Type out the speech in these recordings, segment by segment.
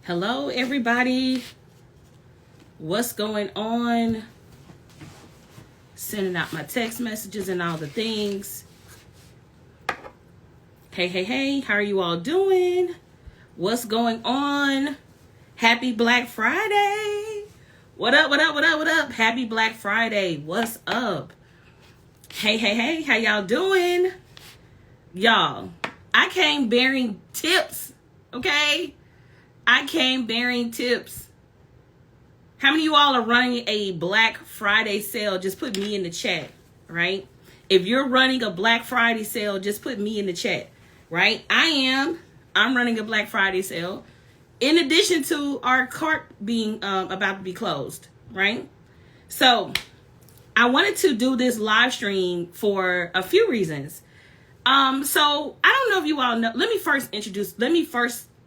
Hello, everybody. What's going on? Sending out my text messages and all the things. Hey. How are you all doing? What's going on? Happy Black Friday. What up? Happy Black Friday. What's up? Hey. How y'all doing? Y'all, I came bearing tips, okay? I came bearing tips. How many of you all are running a Black Friday sale? Just put me in the chat, right? If you're running a Black Friday sale, just put me in the chat, right? I'm running a Black Friday sale. In addition to our cart being about to be closed, right? So I wanted to do this live stream for a few reasons. So I don't know if you all know. Let me first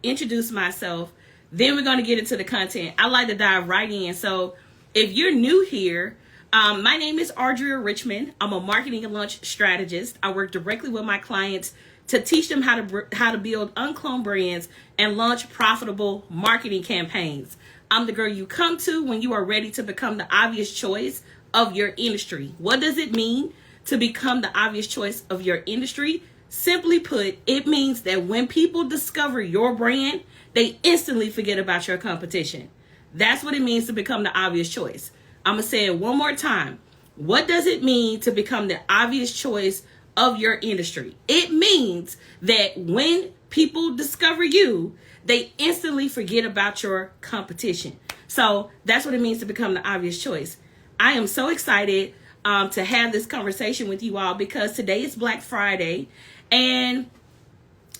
introduce myself. Then we're going to get into the content. I like to dive right in. So if you're new here, my name is Audria Richmond. I'm a marketing and launch strategist. I work directly with my clients to teach them how to build uncloned brands and launch profitable marketing campaigns. I'm the girl you come to when you are ready to become the obvious choice of your industry. What does it mean to become the obvious choice of your industry? Simply put, it means that when people discover your brand, they instantly forget about your competition. That's what it means to become the obvious choice. I'm going to say it one more time. What does it mean to become the obvious choice of your industry? It means that when people discover you, they instantly forget about your competition. So that's what it means to become the obvious choice. I am so excited to have this conversation with you all because today is Black Friday, and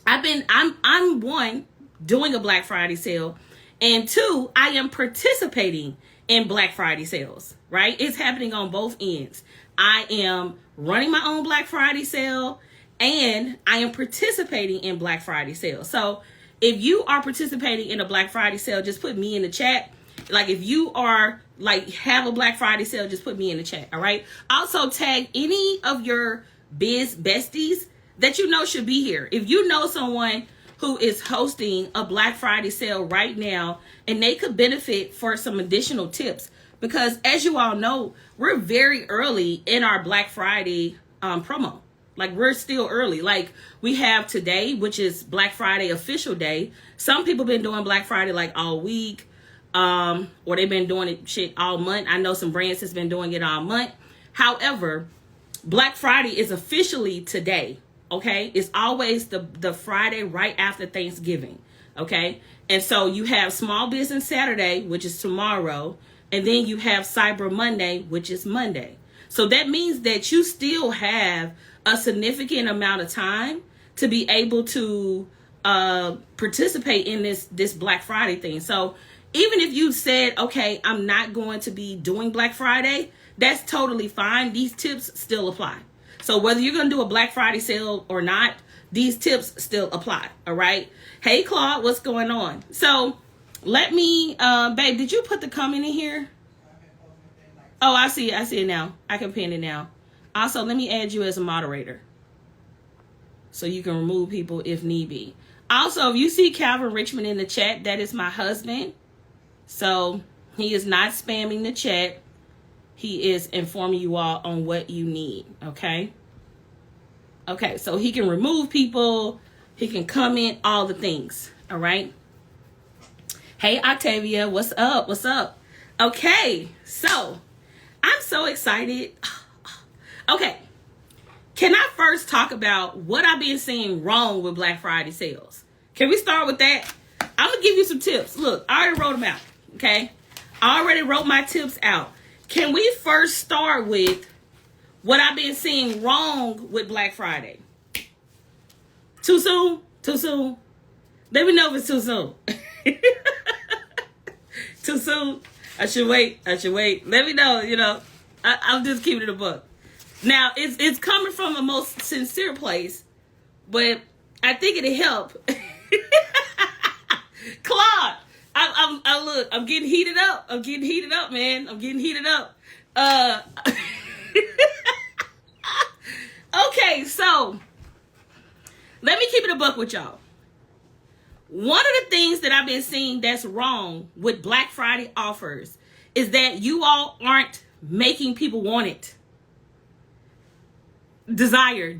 I'm one, doing a Black Friday sale, and two, I am participating in Black Friday sales, right? It's happening on both ends. I am running my own Black Friday sale, and I am participating in Black Friday sales. So if you are participating in a Black Friday sale, just put me in the chat. Like if you are have a Black Friday sale, just put me in the chat. All right. Also tag any of your biz besties that you know should be here. If you know someone who is hosting a Black Friday sale right now and they could benefit for some additional tips, because as you all know, we're very early in our Black Friday promo. Like we're still early. Like we have today, which is Black Friday official day. Some people been doing Black Friday like all week. Or they've been doing it all month. I know some brands has been doing it all month. However, Black Friday is officially today. Okay. It's always the Friday right after Thanksgiving. Okay. And so you have Small Business Saturday, which is tomorrow. And then you have Cyber Monday, which is Monday. So that means that you still have a significant amount of time to be able to participate in this Black Friday thing. So even if you said, okay, I'm not going to be doing Black Friday, that's totally fine. These tips still apply. So whether you're going to do a Black Friday sale or not, these tips still apply. All right. Hey, Claude, what's going on? So let me, babe, did you put the comment in here? Oh, I see it now. I can pin it now. Also, let me add you as a moderator so you can remove people if need be. Also, if you see Calvin Richmond in the chat, that is my husband. So he is not spamming the chat. He is informing you all on what you need. Okay. Okay. So he can remove people. He can comment, all the things. All right. Hey, Octavia. What's up? What's up? Okay. So I'm so excited. Okay. Can I first talk about what I've been seeing wrong with Black Friday sales? Can we start with that? I'm going to give you some tips. Look, I already wrote them out. Okay. I already wrote my tips out. Can we first start with what I've been seeing wrong with Black Friday? Too soon? Too soon? Let me know if it's too soon. Too soon? I should wait. Let me know, I'm just keeping it a book. Now, it's coming from a most sincere place, but I think it'll help. Claude, I'm getting heated up. Man. I'm getting heated up. Okay, so let me keep it a buck with y'all. One of the things that I've been seeing that's wrong with Black Friday offers is that you all aren't making people want it. Desire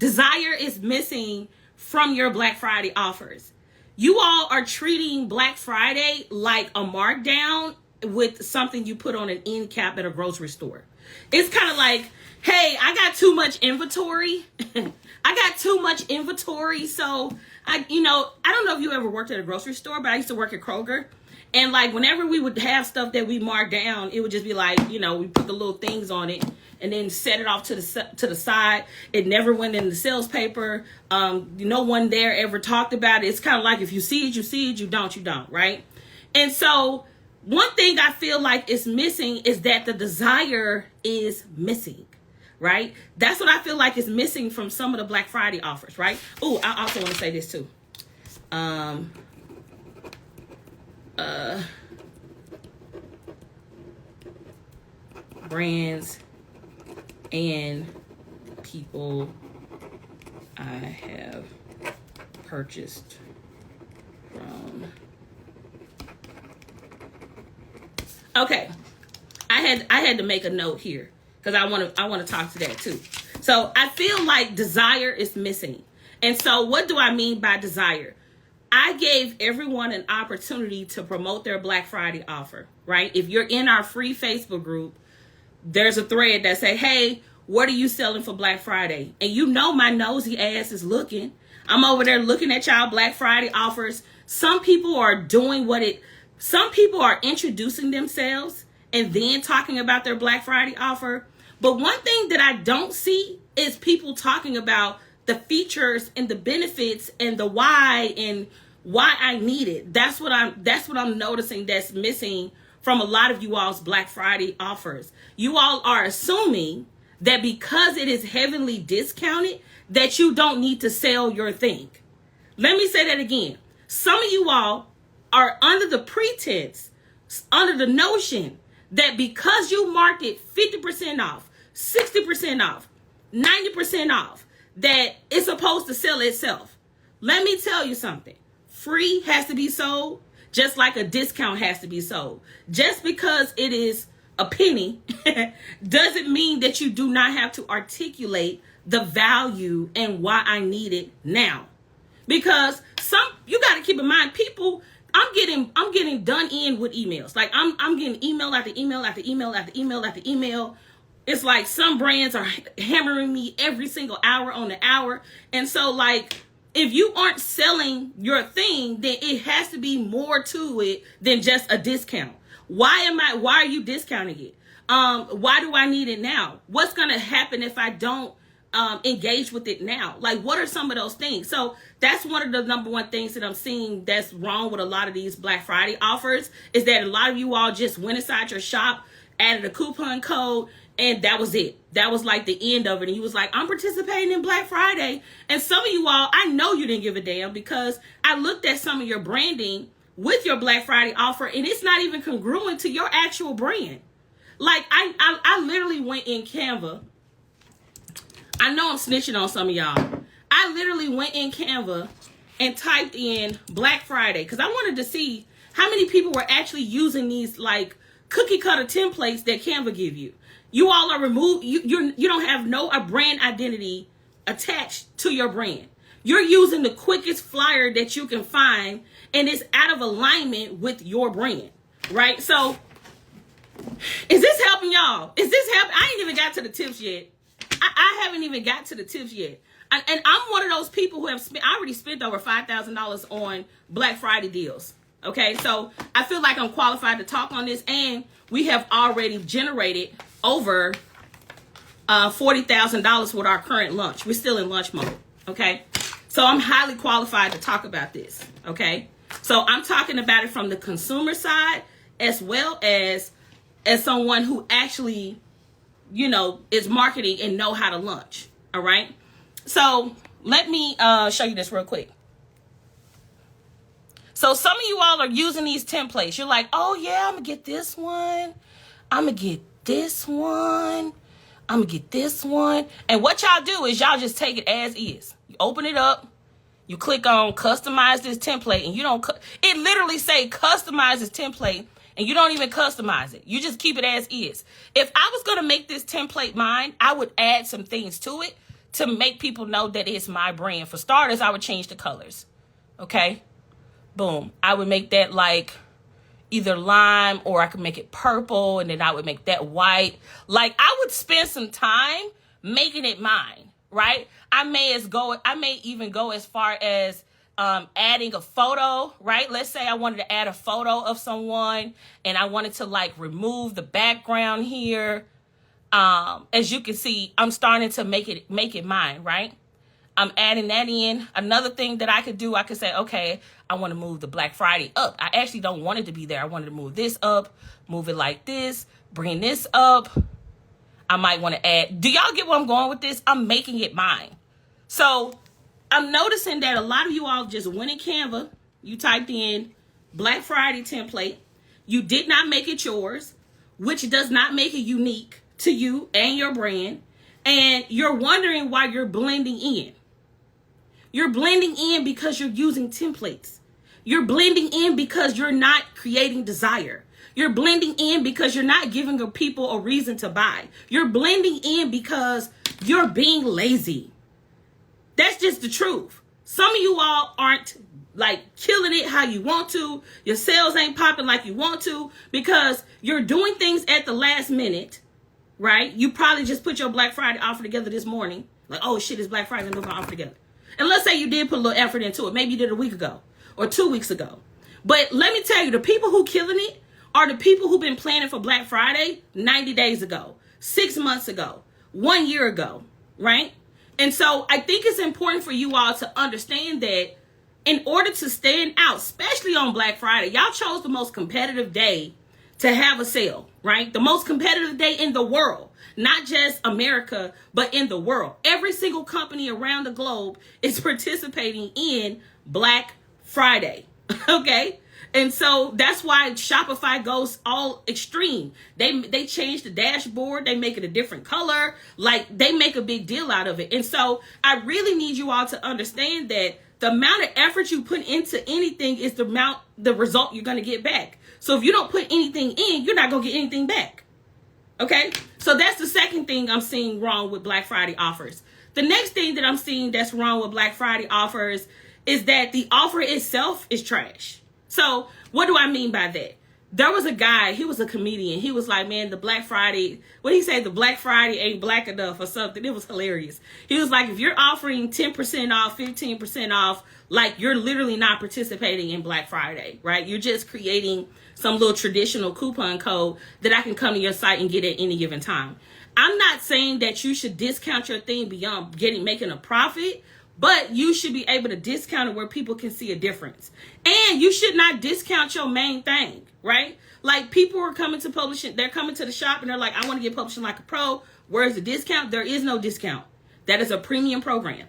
is missing from your Black Friday offers. You all are treating Black Friday like a markdown with something you put on an end cap at a grocery store. It's kind of like, hey, I got too much inventory. So I don't know if you ever worked at a grocery store, but I used to work at Kroger. And like whenever we would have stuff that we marked down, it would just be like, we put the little things on it and then set it off to the side. It never went in the sales paper. No one there ever talked about it. It's kind of like if you see it, you see it. You don't, right? And so one thing I feel like is missing is that the desire is missing, right? That's what I feel like is missing from some of the Black Friday offers, right? Oh, I also want to say this too. Brands and people I have purchased from. Okay, I had to make a note here because I want to talk to that too. So I feel like desire is missing, and so what do I mean by desire? I gave everyone an opportunity to promote their Black Friday offer, right? If you're in our free Facebook group, there's a thread that say, hey, what are you selling for Black Friday? And my nosy ass is looking. I'm over there looking at y'all Black Friday offers. Some people are some people are introducing themselves and then talking about their Black Friday offer. But one thing that I don't see is people talking about the features and the benefits and the why and why I need it. That's what I'm noticing that's missing from a lot of you all's Black Friday offers. You all are assuming that because it is heavily discounted, that you don't need to sell your thing. Let me say that again. Some of you all are under the pretense, under the notion that because you marked it 50% off, 60% off, 90% off, that it's supposed to sell itself. Let me tell you something. Free has to be sold, just like a discount has to be sold. Just because it is a penny doesn't mean that you do not have to articulate the value and why I need it now. Because you got to keep in mind, people, I'm getting done in with emails. Like I'm getting email after email after email after email after email. It's like some brands are hammering me every single hour on the hour. And so like, if you aren't selling your thing, then it has to be more to it than just a discount. Why are you discounting it? Why do I need it now? What's going to happen if I don't engage with it now? Like, what are some of those things? So that's one of the number one things that I'm seeing that's wrong with a lot of these Black Friday offers, is that a lot of you all just went inside your shop, added a coupon code, and that was it. That was like the end of it. And he was like, I'm participating in Black Friday. And some of you all, I know you didn't give a damn, because I looked at some of your branding with your Black Friday offer, and it's not even congruent to your actual brand. Like, I literally went in Canva. I know I'm snitching on some of y'all. I literally went in Canva and typed in Black Friday because I wanted to see how many people were actually using these like cookie cutter templates that Canva give you. You all are removed. You don't have a brand identity attached to your brand. You're using the quickest flyer that you can find, and it's out of alignment with your brand, right? So, is this helping y'all? Is this helping? I ain't even got to the tips yet. I haven't even got to the tips yet. And I'm one of those people who I already spent over $5,000 on Black Friday deals. Okay, so I feel like I'm qualified to talk on this, and we have already generated over $40,000 with our current launch. We're still in launch mode. Okay, so I'm highly qualified to talk about this. Okay, so I'm talking about it from the consumer side as well as someone who actually, is marketing and know how to launch. All right, so let me show you this real quick. So some of you all are using these templates. You're like, oh yeah, I'm gonna get this one. I'm gonna get this one. I'm gonna get this one. And what y'all do is y'all just take it as is. You open it up. You click on customize this template, and you don't, it literally say customize this template, and you don't even customize it. You just keep it as is. If I was going to make this template mine, I would add some things to it to make people know that it's my brand. For starters, I would change the colors. Okay? Boom. I would make that like either lime, or I could make it purple, and then I would make that white. Like, I would spend some time making it mine, right? I may even go as far as adding a photo, right? Let's say I wanted to add a photo of someone, and I wanted to like remove the background here. As you can see, I'm starting to make it mine, right? I'm adding that in. Another thing that I could do, I could say, okay, I want to move the Black Friday up. I actually don't want it to be there. I wanted to move this up, move it like this, bring this up. I might want to add, do y'all get where I'm going with this? I'm making it mine. So I'm noticing that a lot of you all just went in Canva. You typed in Black Friday template. You did not make it yours, which does not make it unique to you and your brand. And you're wondering why you're blending in. You're blending in because you're using templates. You're blending in because you're not creating desire. You're blending in because you're not giving people a reason to buy. You're blending in because you're being lazy. That's just the truth. Some of you all aren't like killing it how you want to. Your sales ain't popping like you want to because you're doing things at the last minute, right? You probably just put your Black Friday offer together this morning. Like, oh shit, it's Black Friday, I'm gonna offer together. And let's say you did put a little effort into it. Maybe you did a week ago or 2 weeks ago. But let me tell you, the people who killing it are the people who've been planning for Black Friday 90 days ago, 6 months ago, 1 year ago, right? And so I think it's important for you all to understand that in order to stand out, especially on Black Friday, y'all chose the most competitive day to have a sale, right? The most competitive day in the world. Not just America, but in the world. Every single company around the globe is participating in Black Friday. Okay? And so that's why Shopify goes all extreme. They change the dashboard. They make it a different color. Like, they make a big deal out of it. And so I really need you all to understand that the amount of effort you put into anything is the result you're going to get back. So if you don't put anything in, you're not going to get anything back. Okay? So that's the second thing I'm seeing wrong with Black Friday offers. The next thing that I'm seeing that's wrong with Black Friday offers is that the offer itself is trash. So what do I mean by that? There was a guy, he was a comedian. He was like, man, the Black Friday, what did he say? The Black Friday ain't black enough or something. It was hilarious. He was like, if you're offering 10% off, 15% off, like, you're literally not participating in Black Friday, right? You're just creating some little traditional coupon code that I can come to your site and get at any given time. I'm not saying that you should discount your thing beyond making a profit, but you should be able to discount it where people can see a difference. And you should not discount your main thing, right? Like, people are coming to publishing, they're coming to the shop and they're like, I want to get publishing like a pro. Where's the discount? There is no discount. That is a premium program.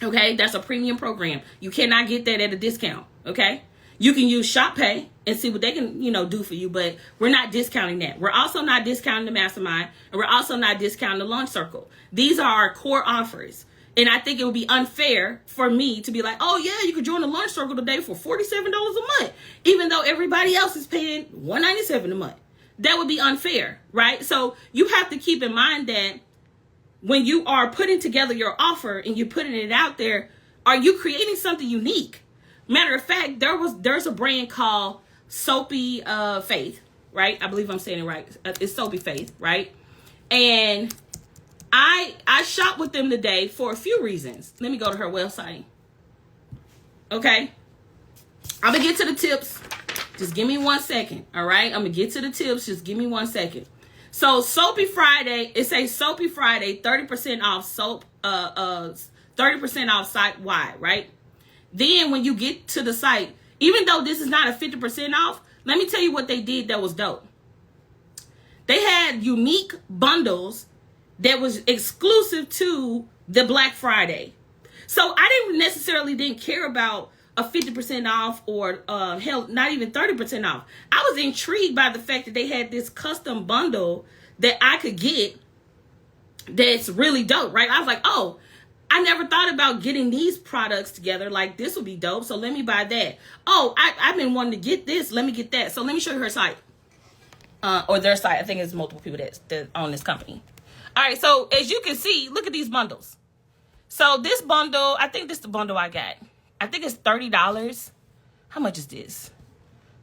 Okay, that's a premium program. You cannot get that at a discount. Okay, you can use Shop Pay and see what they can, do for you, but we're not discounting that. We're also not discounting the Mastermind, and we're also not discounting the Launch Circle. These are our core offers. And I think it would be unfair for me to be like, oh yeah, you could join the Launch Circle today for $47 a month, even though everybody else is paying $197 a month. That would be unfair, right? So you have to keep in mind that when you are putting together your offer and you're putting it out there, are you creating something unique? Matter of fact, there's a brand called Soapy Faith, right? I believe I'm saying it right. It's Soapy Faith, right? And I shop with them today for a few reasons. Let me go to her website. Okay. I'm going to get to the tips. Just give me 1 second. All right. I'm going to get to the tips. Just give me 1 second. So Soapy Friday, it says Soapy Friday, 30% off soap, 30% off site wide, right? Then when you get to the site, even though this is not a 50% off, let me tell you what they did that was dope. They had unique bundles that was exclusive to the Black Friday. So I didn't care about a 50% off or hell, not even 30% off. I was intrigued by the fact that they had this custom bundle that I could get that's really dope, right? I was like, oh, I never thought about getting these products together. Like, this would be dope. So let me buy that. Oh, I've been wanting to get this. Let me get that. So let me show you her site. Or their site. I think it's multiple people that own this company. All right. So as you can see, look at these bundles. So this bundle, I think this is the bundle I got. I think it's $30. How much is this?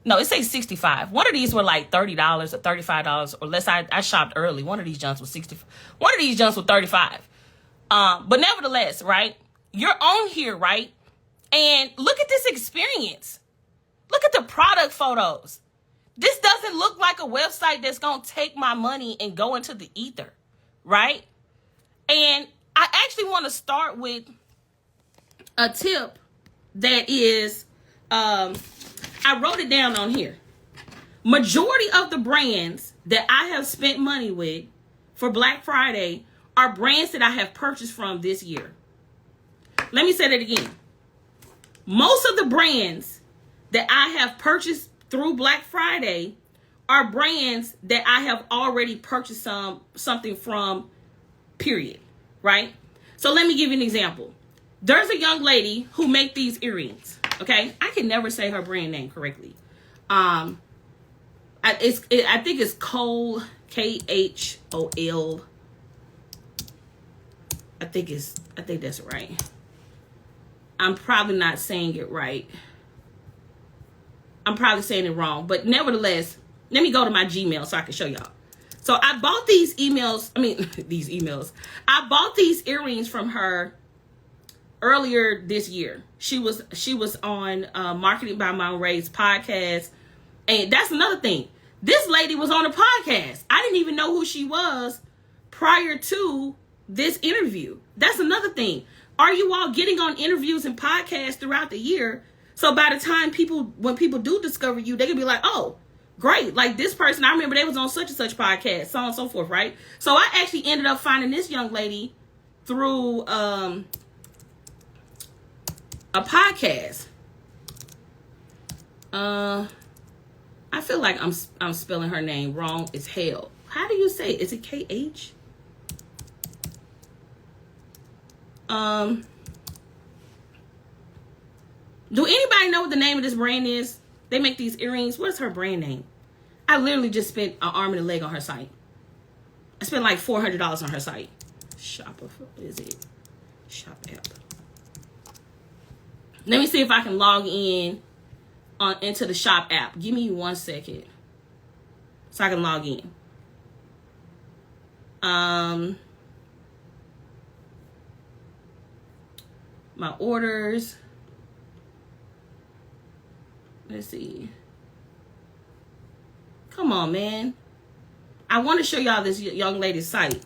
No, it says $65. One of these were like $30 or $35, or less. I shopped early. One of these junks was $60. One of these junks was $35. But nevertheless, right? You're on here, right? And look at this experience. Look at the product photos. This doesn't look like a website that's going to take my money and go into the ether, right? And I actually want to start with a tip that is, I wrote it down on here. Majority of the brands that I have spent money with for Black Friday are brands that I have purchased from this year. Let me say that again. Most of the brands that I have purchased through Black Friday are brands that I have already purchased something from, period, right? So let me give you an example. There's a young lady who make these earrings, okay? I can never say her brand name correctly. I think it's Khol, Khol. I think that's right. I'm probably not saying it right. I'm probably saying it wrong, but nevertheless, let me go to my Gmail so I can show y'all. So I bought these emails. I bought these earrings from her earlier this year. She was on Marketing by My Ray's podcast. And that's another thing. This lady was on a podcast. I didn't even know who she was prior to this interview. That's another thing. Are you all getting on interviews and podcasts throughout the year? So by the time when people do discover you, they can be like, oh, great. Like this person, I remember they was on such and such podcast, so on and so forth, right? So I actually ended up finding this young lady through a podcast. I feel like I'm spelling her name wrong as hell. How do you say it? Is it KH? Do anybody know what the name of this brand is? They make these earrings. What's her brand name? I literally just spent an arm and a leg on her site. I spent like $400 on her site. Shop app. Let me see if I can log in into the shop app. Give me 1 second so I can log in. My orders. Let's see. Come on, man. I want to show y'all this young lady's site.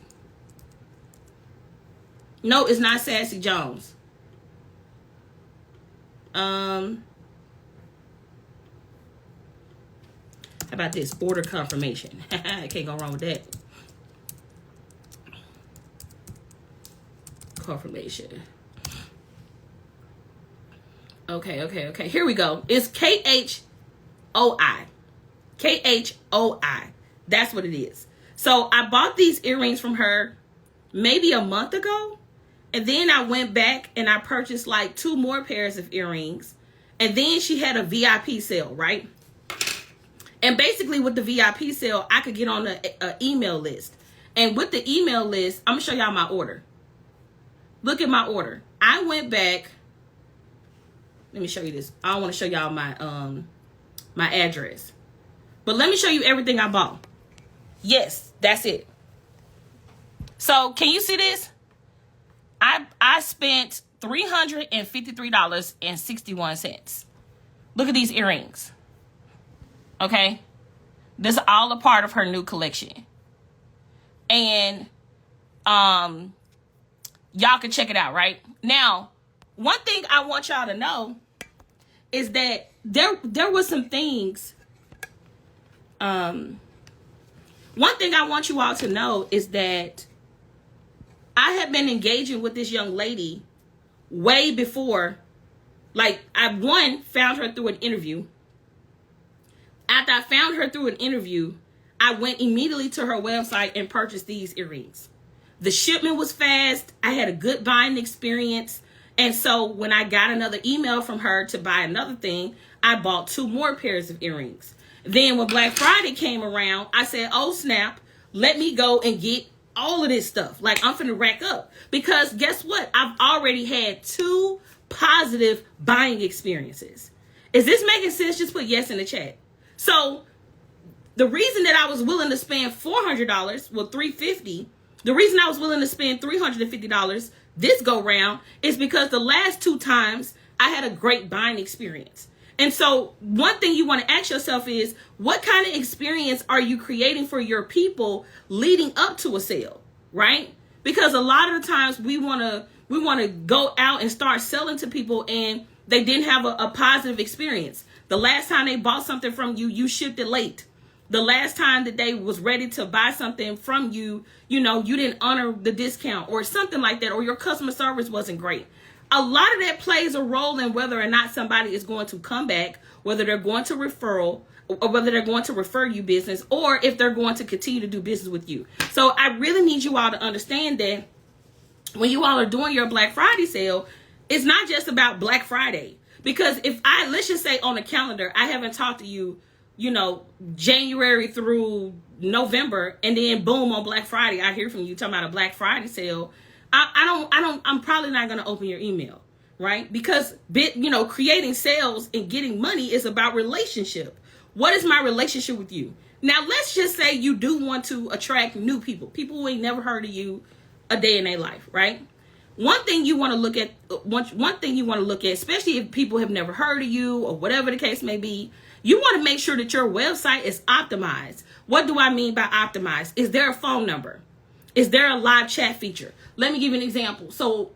No, it's not Sassy Jones. How about this? Order confirmation. I can't go wrong with that. Confirmation. Okay. Here we go. It's KHOI. KHOI. That's what it is. So I bought these earrings from her maybe a month ago. And then I went back and I purchased like 2 more pairs of earrings. And then she had a VIP sale, right? And basically with the VIP sale, I could get on an email list. And with the email list, I'm going to show y'all my order. Look at my order. I went back. Let me show you this. I don't want to show y'all my address. But let me show you everything I bought. Yes, that's it. So can you see this? I spent $353.61. Look at these earrings. Okay? This is all a part of her new collection. And y'all can check it out, right? Now, one thing I want y'all to know is that there was some things. One thing I want you all to know is that I have been engaging with this young lady way before. Like, I found her through an interview. After I found her through an interview, I went immediately to her website and purchased these earrings. The shipment was fast. I had a good buying experience. And so when I got another email from her to buy another thing, I bought 2 more pairs of earrings. Then when Black Friday came around, I said, oh snap, let me go and get all of this stuff. Like, I'm finna rack up. Because guess what? I've already had 2 positive buying experiences. Is this making sense? Just put yes in the chat. So the reason that I was willing to spend $400, well, $350, the reason I was willing to spend $350 this go round is because the last 2 times I had a great buying experience. And so one thing you want to ask yourself is, what kind of experience are you creating for your people leading up to a sale, right? Because a lot of the times we want to go out and start selling to people and they didn't have a positive experience. The last time they bought something from you, you shipped it late. The last time that they was ready to buy something from you, you didn't honor the discount or something like that, or your customer service wasn't great. A lot of that plays a role in whether or not somebody is going to come back, whether they're going to referral, or whether they're going to refer you business, or if they're going to continue to do business with you. So I really need you all to understand that when you all are doing your Black Friday sale, it's not just about Black Friday. Because if let's just say on the calendar, I haven't talked to you, January through November, and then boom, on Black Friday, I hear from you talking about a Black Friday sale. I'm probably not going to open your email, right? Because, creating sales and getting money is about relationship. What is my relationship with you? Now, let's just say you do want to attract new people who ain't never heard of you a day in their life, right? One thing you want to look at, especially if people have never heard of you or whatever the case may be, you want to make sure that your website is optimized. What do I mean by optimized? Is there a phone number? Is there a live chat feature? Let me give you an example. So,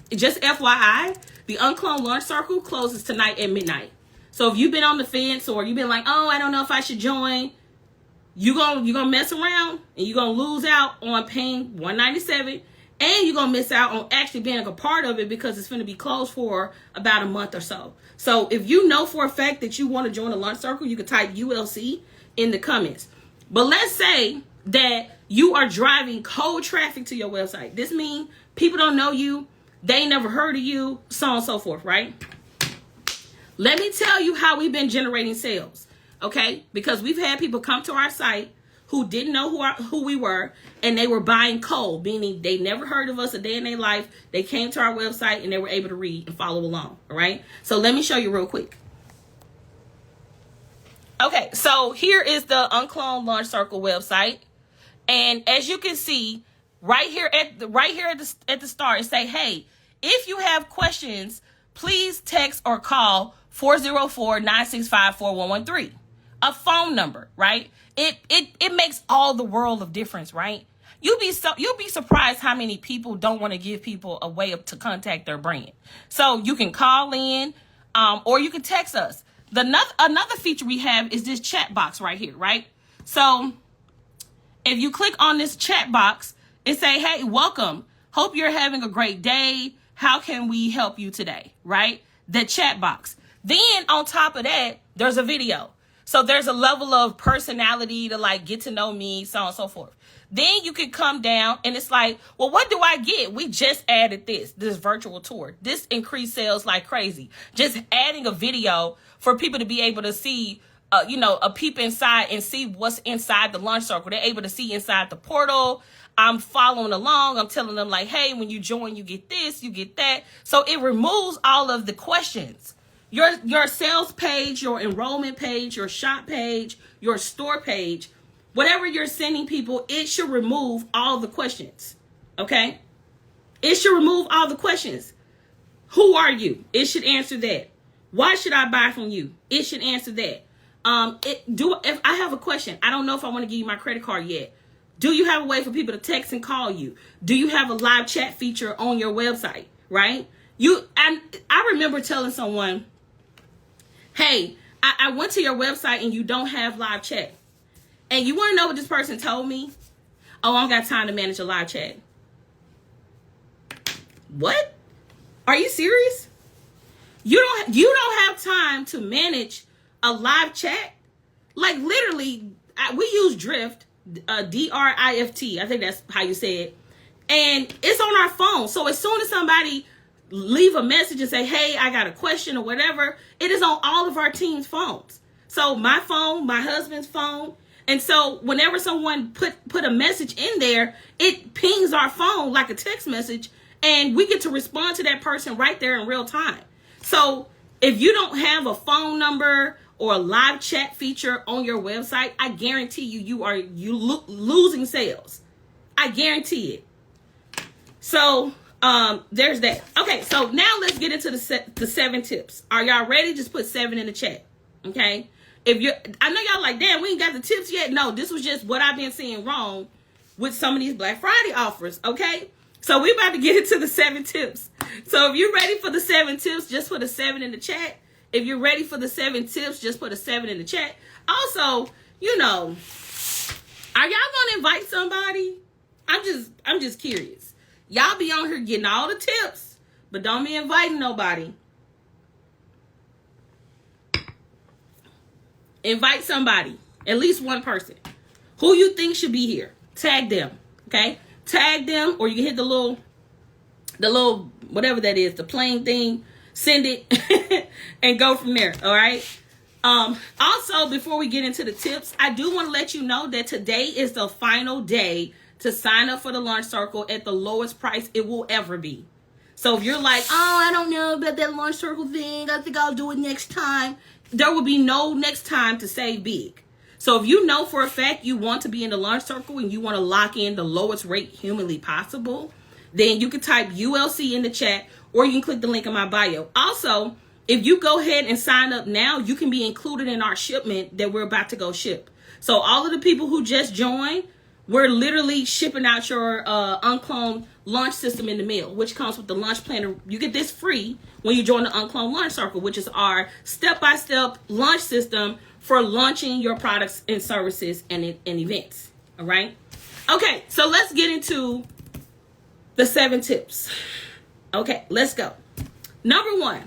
just FYI, the UnCloned Launch Circle closes tonight at midnight. So if you've been on the fence or you've been like, oh, I don't know if I should join, you're gonna mess around and you're gonna lose out on paying $197, and you're gonna miss out on actually being a part of it because it's gonna be closed for about a month or so. So if you know for a fact that you want to join the Launch Circle, you can type ULC in the comments. But let's say that you are driving cold traffic to your website. This means people don't know you, they never heard of you, so on and so forth, right? Let me tell you how we've been generating sales, okay? Because we've had people come to our site who didn't know who we were, and they were buying cold, meaning they never heard of us a day in their life. They came to our website and they were able to read and follow along, all right? So let me show you real quick. Okay, so here is the UnCloned Launch Circle website. And as you can see, right here at the start, it say, hey, if you have questions, please text or call 404-965-4113. A phone number, right? It makes all the world of difference, right? You'll be surprised how many people don't want to give people a way to contact their brand. So you can call in, or you can text us. Another feature we have is this chat box right here, right? So if you click on this chat box and say, hey, welcome, hope you're having a great day. How can we help you today, right? The chat box. Then on top of that, there's a video. So there's a level of personality to like get to know me, so on and so forth. Then you can come down and it's like, well, what do I get? We just added this virtual tour. This increased sales like crazy. Just adding a video for people to be able to see, a peep inside and see what's inside the Launch Circle. They're able to see inside the portal. I'm following along. I'm telling them like, hey, when you join, you get this, you get that. So it removes all of the questions. Your sales page, your enrollment page, your shop page, your store page, whatever you're sending people, it should remove all the questions. Okay? It should remove all the questions. Who are you? It should answer that. Why should I buy from you? It should answer that. If I have a question, I don't know if I want to give you my credit card yet. Do you have a way for people to text and call you? Do you have a live chat feature on your website? Right? I remember telling someone, hey, I went to your website and you don't have live chat. And you want to know what this person told me? Oh, I don't got time to manage a live chat. What? Are you serious? You don't have time to manage a live chat? Like literally, we use Drift. DRIFT. I think that's how you say it. And it's on our phone. So as soon as somebody leave a message and say, hey, I got a question or whatever, it is on all of our team's phones. So my phone, my husband's phone. And so whenever someone put a message in there, it pings our phone like a text message, and we get to respond to that person right there in real time. So if you don't have a phone number or a live chat feature on your website, I guarantee you are losing sales. I guarantee it. So there's that. Okay, so now let's get into the 7 tips. Are y'all ready? Just put 7 in the chat. Okay. I know y'all like, damn, we ain't got the tips yet. No, this was just what I've been seeing wrong with some of these Black Friday offers. Okay. So we're about to get into the 7 tips. So if you're ready for the 7 tips, just put a 7 in the chat. If you're ready for the 7 tips, just put a 7 in the chat. Also, are y'all gonna invite somebody? I'm just curious. Y'all be on here getting all the tips, but don't be inviting nobody. Invite somebody, at least one person who you think should be here. Tag them, okay? Tag them, or you can hit the little whatever that is, the plain thing, send it, and go from there. All right. Also, before we get into the tips, I do want to let you know that today is the final day to sign up for the Launch Circle at the lowest price it will ever be. So if you're like, oh, I don't know about that Launch Circle thing, I think I'll do it next time, there will be no next time to save big. So if you know for a fact you want to be in the Launch Circle and you want to lock in the lowest rate humanly possible, then you can type ULC in the chat, or you can click the link in my bio. Also, if you go ahead and sign up now, you can be included in our shipment that we're about to go ship. So all of the people who just joined, we're literally shipping out your UnCloned launch system in the mail, which comes with the launch planner. You get this free when you join the UnCloned Launch Circle, which is our step-by-step launch system for launching your products and services and events. All right. Okay, so let's get into the 7 tips. Okay, let's go. Number 1,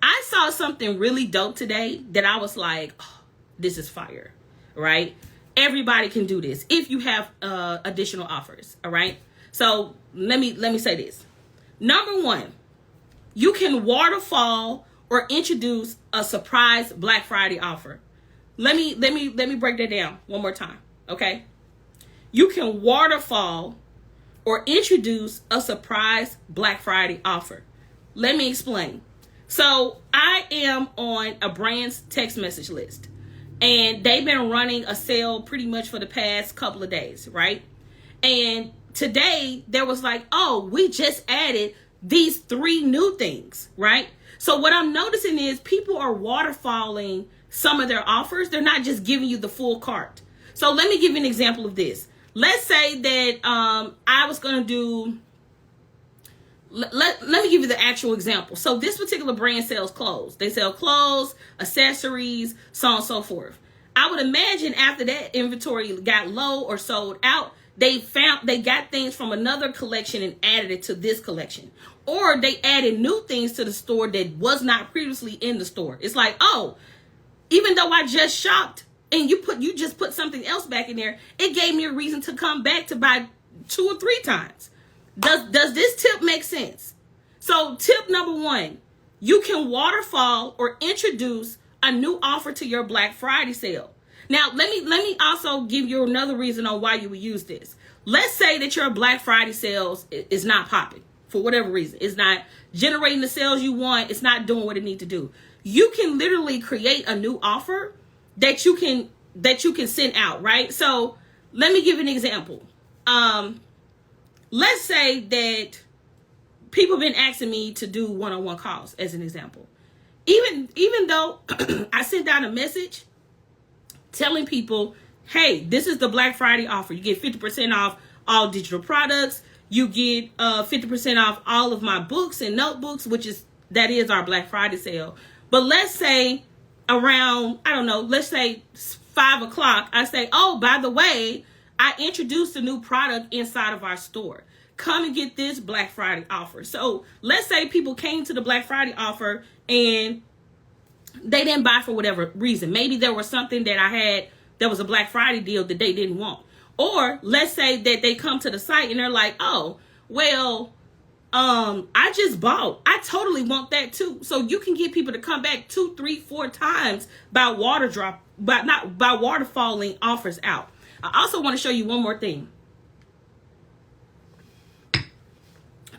I saw something really dope today that I was like, oh, this is fire, right? Everybody can do this if you have additional offers. All right. So let me say this. Number 1, you can waterfall or introduce a surprise Black Friday offer. Let me break that down one more time. Okay. You can waterfall or introduce a surprise Black Friday offer. Let me explain. So I am on a brand's text message list, and they've been running a sale pretty much for the past couple of days, right? And today there was like, oh, we just added these 3 new things, right? So what I'm noticing is people are waterfalling some of their offers. They're not just giving you the full cart. So let me give you an example of this. Let's say that I was going to do, let me give you the actual example. So this particular brand sells clothes. They sell clothes, accessories, so on and so forth. I would imagine after that inventory got low or sold out, they got things from another collection and added it to this collection. Or they added new things to the store that was not previously in the store. It's like, oh, even though I just shopped and you just put something else back in there, it gave me a reason to come back to buy 2 or 3 times. Does this tip make sense? So tip number 1, you can waterfall or introduce a new offer to your Black Friday sale. Now, let me also give you another reason on why you would use this. Let's say that your Black Friday sales is not popping for whatever reason. It's not generating the sales you want. It's not doing what it needs to do. You can literally create a new offer that you can send out, right? So let me give an example. Let's say that people have been asking me to do one-on-one calls as an example. Even though I sent out a message telling people, hey, this is the Black Friday offer. You get 50% off all digital products. You get 50% off all of my books and notebooks, that is our Black Friday sale. But let's say around, I don't know, let's say 5 o'clock, I say, oh, by the way, I introduced a new product inside of our store. Come and get this Black Friday offer. So let's say people came to the Black Friday offer and they didn't buy for whatever reason. Maybe there was something that I had there was a Black Friday deal that they didn't want. Or let's say that they come to the site and they're like, oh, well, I just bought. I totally want that too. So you can get people to come back 2, 3, 4 times by waterfalling offers out. I also want to show you one more thing.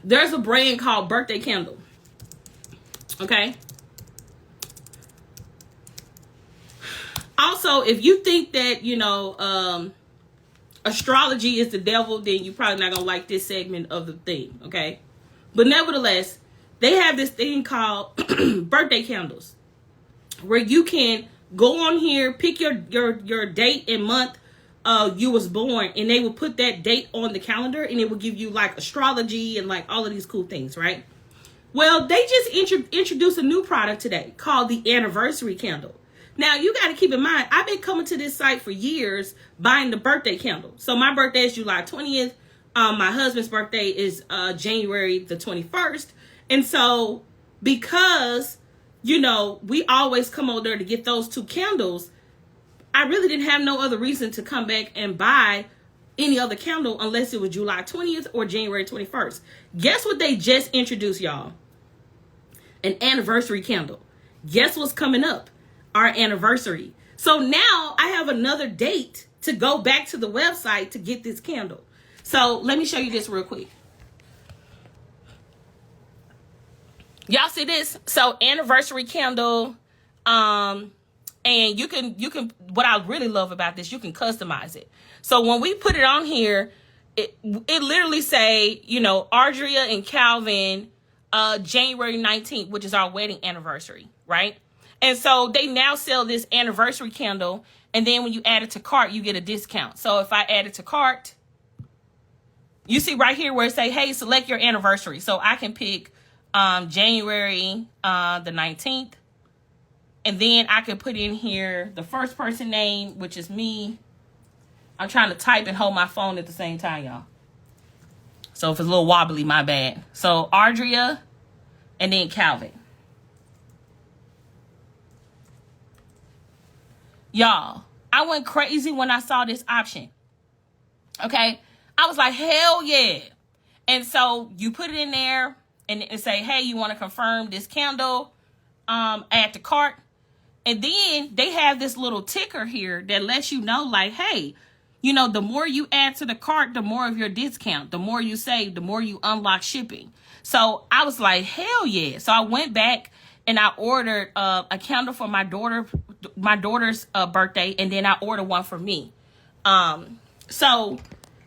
There's a brand called Birthday Candle. Okay. Also, if you think that, astrology is the devil, then you're probably not going to like this segment of the thing. Okay. But nevertheless, they have this thing called birthday candles, where you can go on here, pick your date and month you was born, and they will put that date on the calendar, and it will give you like astrology and like all of these cool things, right? Well, they just introduced a new product today called the anniversary candle. Now, you got to keep in mind, I've been coming to this site for years buying the birthday candle. So my birthday is July 20th. My husband's birthday is January the 21st. And so because, we always come over there to get those 2 candles, I really didn't have no other reason to come back and buy any other candle unless it was July 20th or January 21st. Guess what they just introduced, y'all? An anniversary candle. Guess what's coming up? Our anniversary. So now I have another date to go back to the website to get this candle. So let me show you this real quick. Y'all see this? So anniversary candle. And you can, what I really love about this, you can customize it. So when we put it on here, it literally say, Audria and Calvin, January 19th, which is our wedding anniversary, right? And so they now sell this anniversary candle. And then when you add it to cart, you get a discount. So if I add it to cart, you see right here where it say, hey, select your anniversary. So I can pick January the 19th. And then I can put in here the first person name, which is me. I'm trying to type and hold my phone at the same time, y'all. So if it's a little wobbly, my bad. So Audria and then Calvin. Y'all, I went crazy when I saw this option. Okay. I was like, hell yeah. And so you put it in there and say, hey, you want to confirm this candle, add to cart. And then they have this little ticker here that lets you know, like, hey, the more you add to the cart, the more of your discount, the more you save, the more you unlock shipping. So I was like, hell yeah. So I went back and I ordered a candle for my daughter's birthday, and then I ordered one for me. So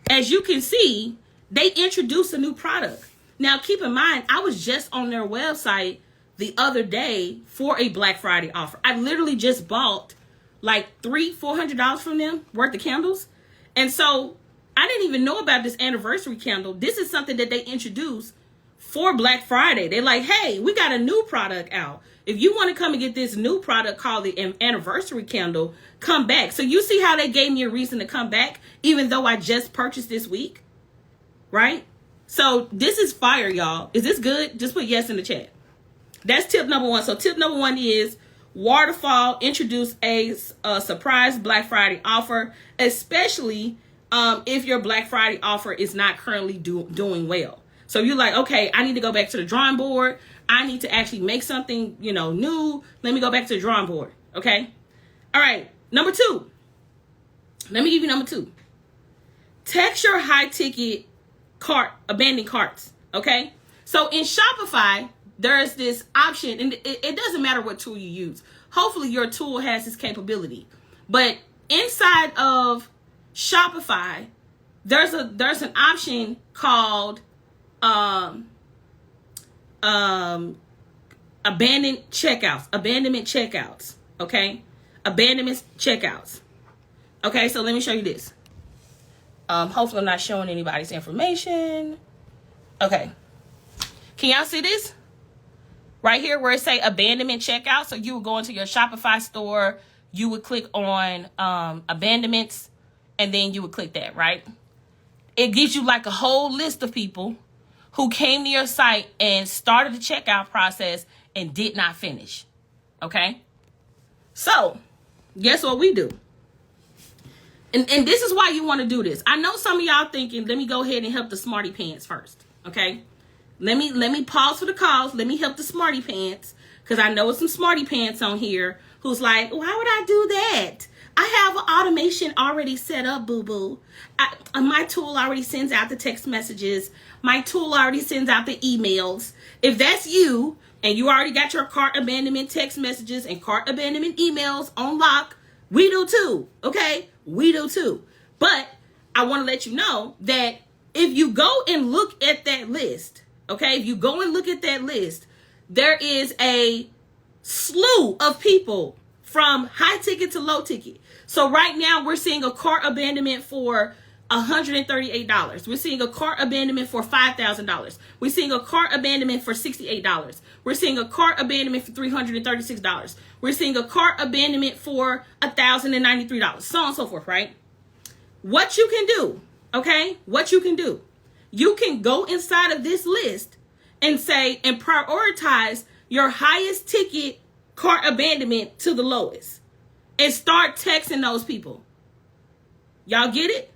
as you can see, they introduced a new product. Now, keep in mind, I was just on their website the other day for a Black Friday offer. I literally just bought like $400 from them worth of candles. And so I didn't even know about this anniversary candle. This is something that they introduced for Black Friday. They're like, hey, we got a new product out. If you want to come and get this new product called the anniversary candle, come back. So you see how they gave me a reason to come back, even though I just purchased this week, right? So this is fire, y'all. Is this good? Just put yes in the chat. That's tip number 1. So tip number 1 is Waterfall introduce a surprise Black Friday offer, especially if your Black Friday offer is not currently doing well. So you're like, okay, I need to go back to the drawing board. I need to actually make something, new. Let me go back to the drawing board. Okay. All right. Number 2. Let me give you number 2. Text your high ticket cart, abandoned carts. Okay. So in Shopify, there's this option, and it doesn't matter what tool you use. Hopefully your tool has this capability. But inside of Shopify, there's an option called abandonment checkouts. Okay. Abandonment checkouts. Okay. So let me show you this. Hopefully I'm not showing anybody's information. Okay. Can y'all see this? Right here where it say abandonment checkout. So you would go into your Shopify store, you would click on abandonments, and then you would click that, right? It gives you like a whole list of people who came to your site and started the checkout process and did not finish. Okay? So, guess what we do? And this is why you want to do this. I know some of y'all thinking, let me go ahead and help the smarty pants first. Okay. Let me pause for the cause. Let me help the smarty pants. Because I know some smarty pants on here who's like, why would I do that? I have an automation already set up, boo-boo. My tool already sends out the text messages. My tool already sends out the emails. If that's you, and you already got your cart abandonment text messages and cart abandonment emails on lock, we do too, okay? We do too. But I want to let you know that if you go and look at that list, okay? If you go and look at that list, there is a slew of people from high ticket to low ticket. So right now we're seeing a cart abandonment for $138. We're seeing a cart abandonment for $5,000. We're seeing a cart abandonment for $68. We're seeing a cart abandonment for $336. We're seeing a cart abandonment for $1,093. So on and so forth, right? What you can do, okay? What you can do. You can go inside of this list and say, and prioritize your highest ticket cart abandonment to the lowest. And start texting those people. Y'all get it?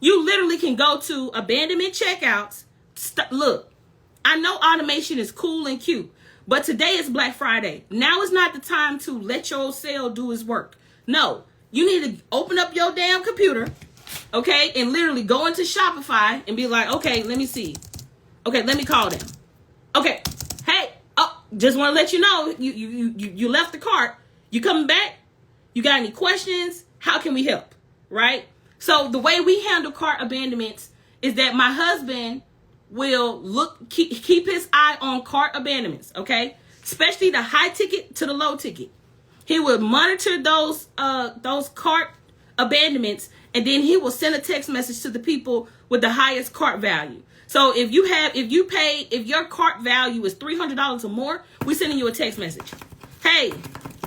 You literally can go to abandonment checkouts. Look, I know automation is cool and cute, but today is Black Friday. Now is not the time to let your sale do its work. No, you need to open up your damn computer, okay, and literally go into Shopify and be like, okay, let me see. Okay, let me call them. Okay, hey, oh, just want to let you know, you left the cart. You coming back? You got any questions? How can we help? Right? So the way we handle cart abandonments is that my husband will keep his eye on cart abandonments, okay? Especially the high ticket to the low ticket. He will monitor those cart abandonments, and then he will send a text message to the people with the highest cart value. So if your cart value is $300 or more, we're sending you a text message. Hey,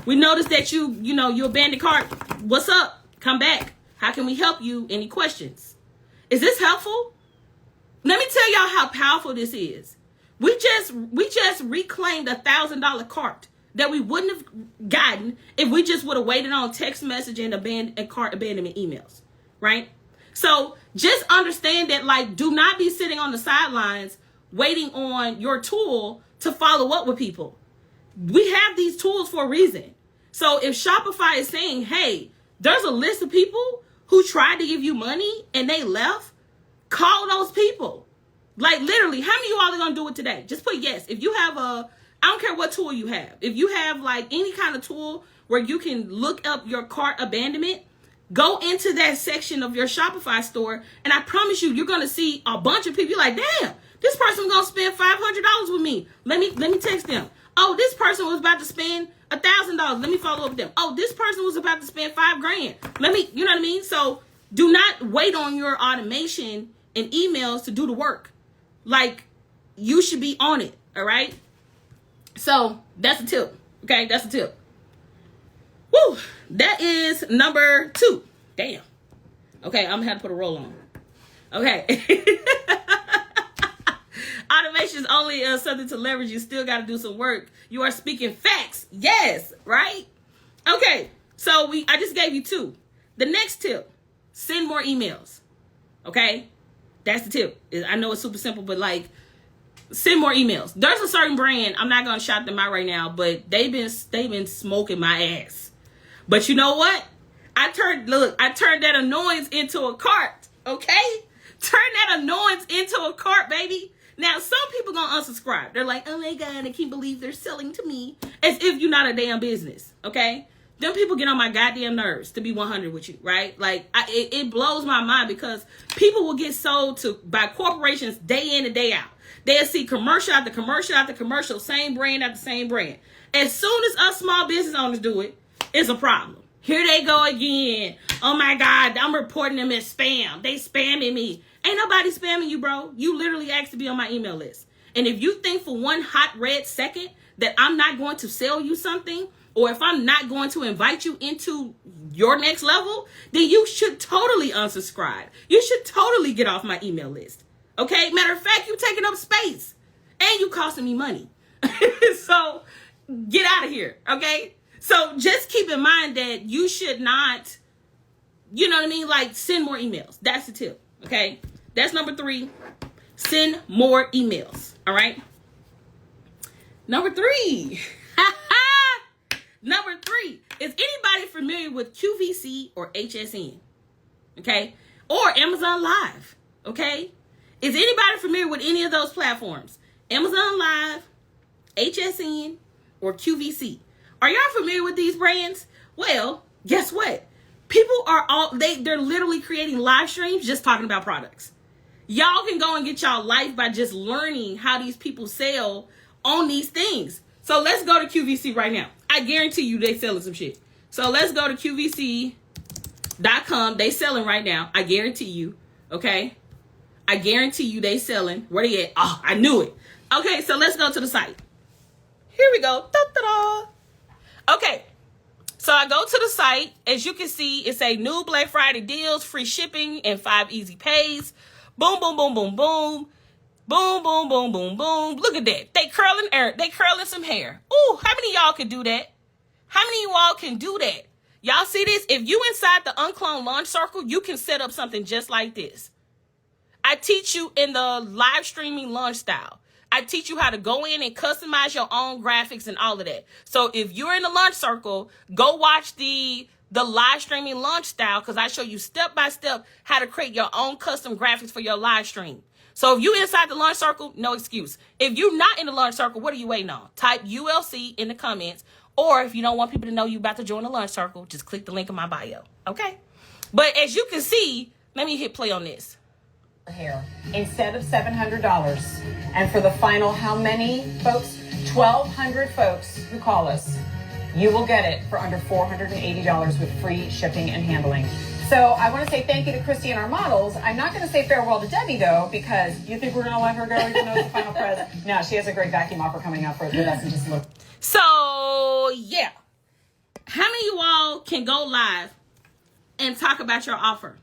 we noticed that you abandoned cart. What's up? Come back. How can we help you? Any questions? Is this helpful? Let me tell y'all how powerful this is. We just reclaimed $1,000 cart that we wouldn't have gotten if we just would have waited on text message and cart abandonment emails, right? So just understand that, like, do not be sitting on the sidelines waiting on your tool to follow up with people. We have these tools for a reason. So if Shopify is saying, hey, there's a list of people who tried to give you money and they left, call those people. Like, literally, how many of you all are going to do it today? Just put yes. If you have I don't care what tool you have. If you have like any kind of tool where you can look up your cart abandonment, go into that section of your Shopify store, and I promise you, you're going to see a bunch of people. You're like, damn, this person's going to spend $500 with me. Let me text them. Oh, this person was about to spend $1,000. Let me follow up with them. Oh, this person was about to spend $5,000. You know what I mean? So do not wait on your automation and emails to do the work. Like, you should be on it. All right. So that's a tip. Okay. That's a tip. Woo. That is number 2. Damn. Okay. I'm gonna have to put a roll on. Okay. Automation is only something to leverage. You still got to do some work. You are speaking facts. Yes, right? Okay, so I just gave you 2. The next tip, send more emails. Okay, that's the tip. I know it's super simple, but like, send more emails. There's a certain brand, I'm not gonna shout them out right now, but they've been smoking my ass. But you know what? I turned that annoyance into a cart. Okay, turn that annoyance into a cart, baby. Now, some people gonna unsubscribe. They're like, oh my God, I can't believe they're selling to me. As if you're not a damn business, okay? Them people get on my goddamn nerves, to be 100 with you, right? Like, it blows my mind because people will get sold to by corporations day in and day out. They'll see commercial after commercial after commercial, same brand after same brand. As soon as us small business owners do it, it's a problem. Here they go again. Oh my God, I'm reporting them as spam. They spamming me. Ain't nobody spamming you, bro. You literally asked to be on my email list. And if you think for one hot red second that I'm not going to sell you something, or if I'm not going to invite you into your next level, then you should totally unsubscribe. You should totally get off my email list. Okay? Matter of fact, you taking up space and you costing me money. So get out of here. Okay? So just keep in mind that you should not You know what I mean? Like, send more emails. That's the tip. Okay. That's number 3. Send more emails. All right. Number 3. Number 3. Is anybody familiar with QVC or HSN? Okay. Or Amazon Live. Okay. Is anybody familiar with any of those platforms? Amazon Live, HSN, or QVC? Are y'all familiar with these brands? Well, guess what? People are they're literally creating live streams just talking about products. Y'all can go and get y'all life by just learning how these people sell on these things. So let's go to QVC right now. I guarantee you they selling some shit. So let's go to QVC.com. They selling right now. I guarantee you. Okay. I guarantee you they selling. Where they at? Oh, I knew it. Okay, so let's go to the site. Here we go. Da-da-da. Okay. So I go to the site. As you can see, it's a new Black Friday deals, free shipping, and 5 easy pays. Boom, boom, boom, boom, boom. Boom, boom, boom, boom, boom. Look at that. They curling some hair. Ooh, how many of y'all can do that? How many of y'all can do that? Y'all see this? If you inside the UnCloned Launch Circle, you can set up something just like this. I teach you in the live streaming launch style. I teach you how to go in and customize your own graphics and all of that. So if you're in the launch circle, go watch the live streaming launch style, because I show you step by step how to create your own custom graphics for your live stream. So if you inside the launch circle, no excuse. If you're not in the launch circle, what are you waiting on? Type ULC in the comments. Or if you don't want people to know you about to join the launch circle, just click the link in my bio. Okay? But as you can see, let me hit play on this. Here instead of $700, and for the final how many folks? 1,200 folks who call us, you will get it for under $480 with free shipping and handling. So I want to say thank you to Christy and our models. I'm not going to say farewell to Debbie though, because you think we're going to let her go even though it's the final prize. No, she has a great vacuum offer coming up with us in just a little. So yeah, how many of you all can go live and talk about your offer?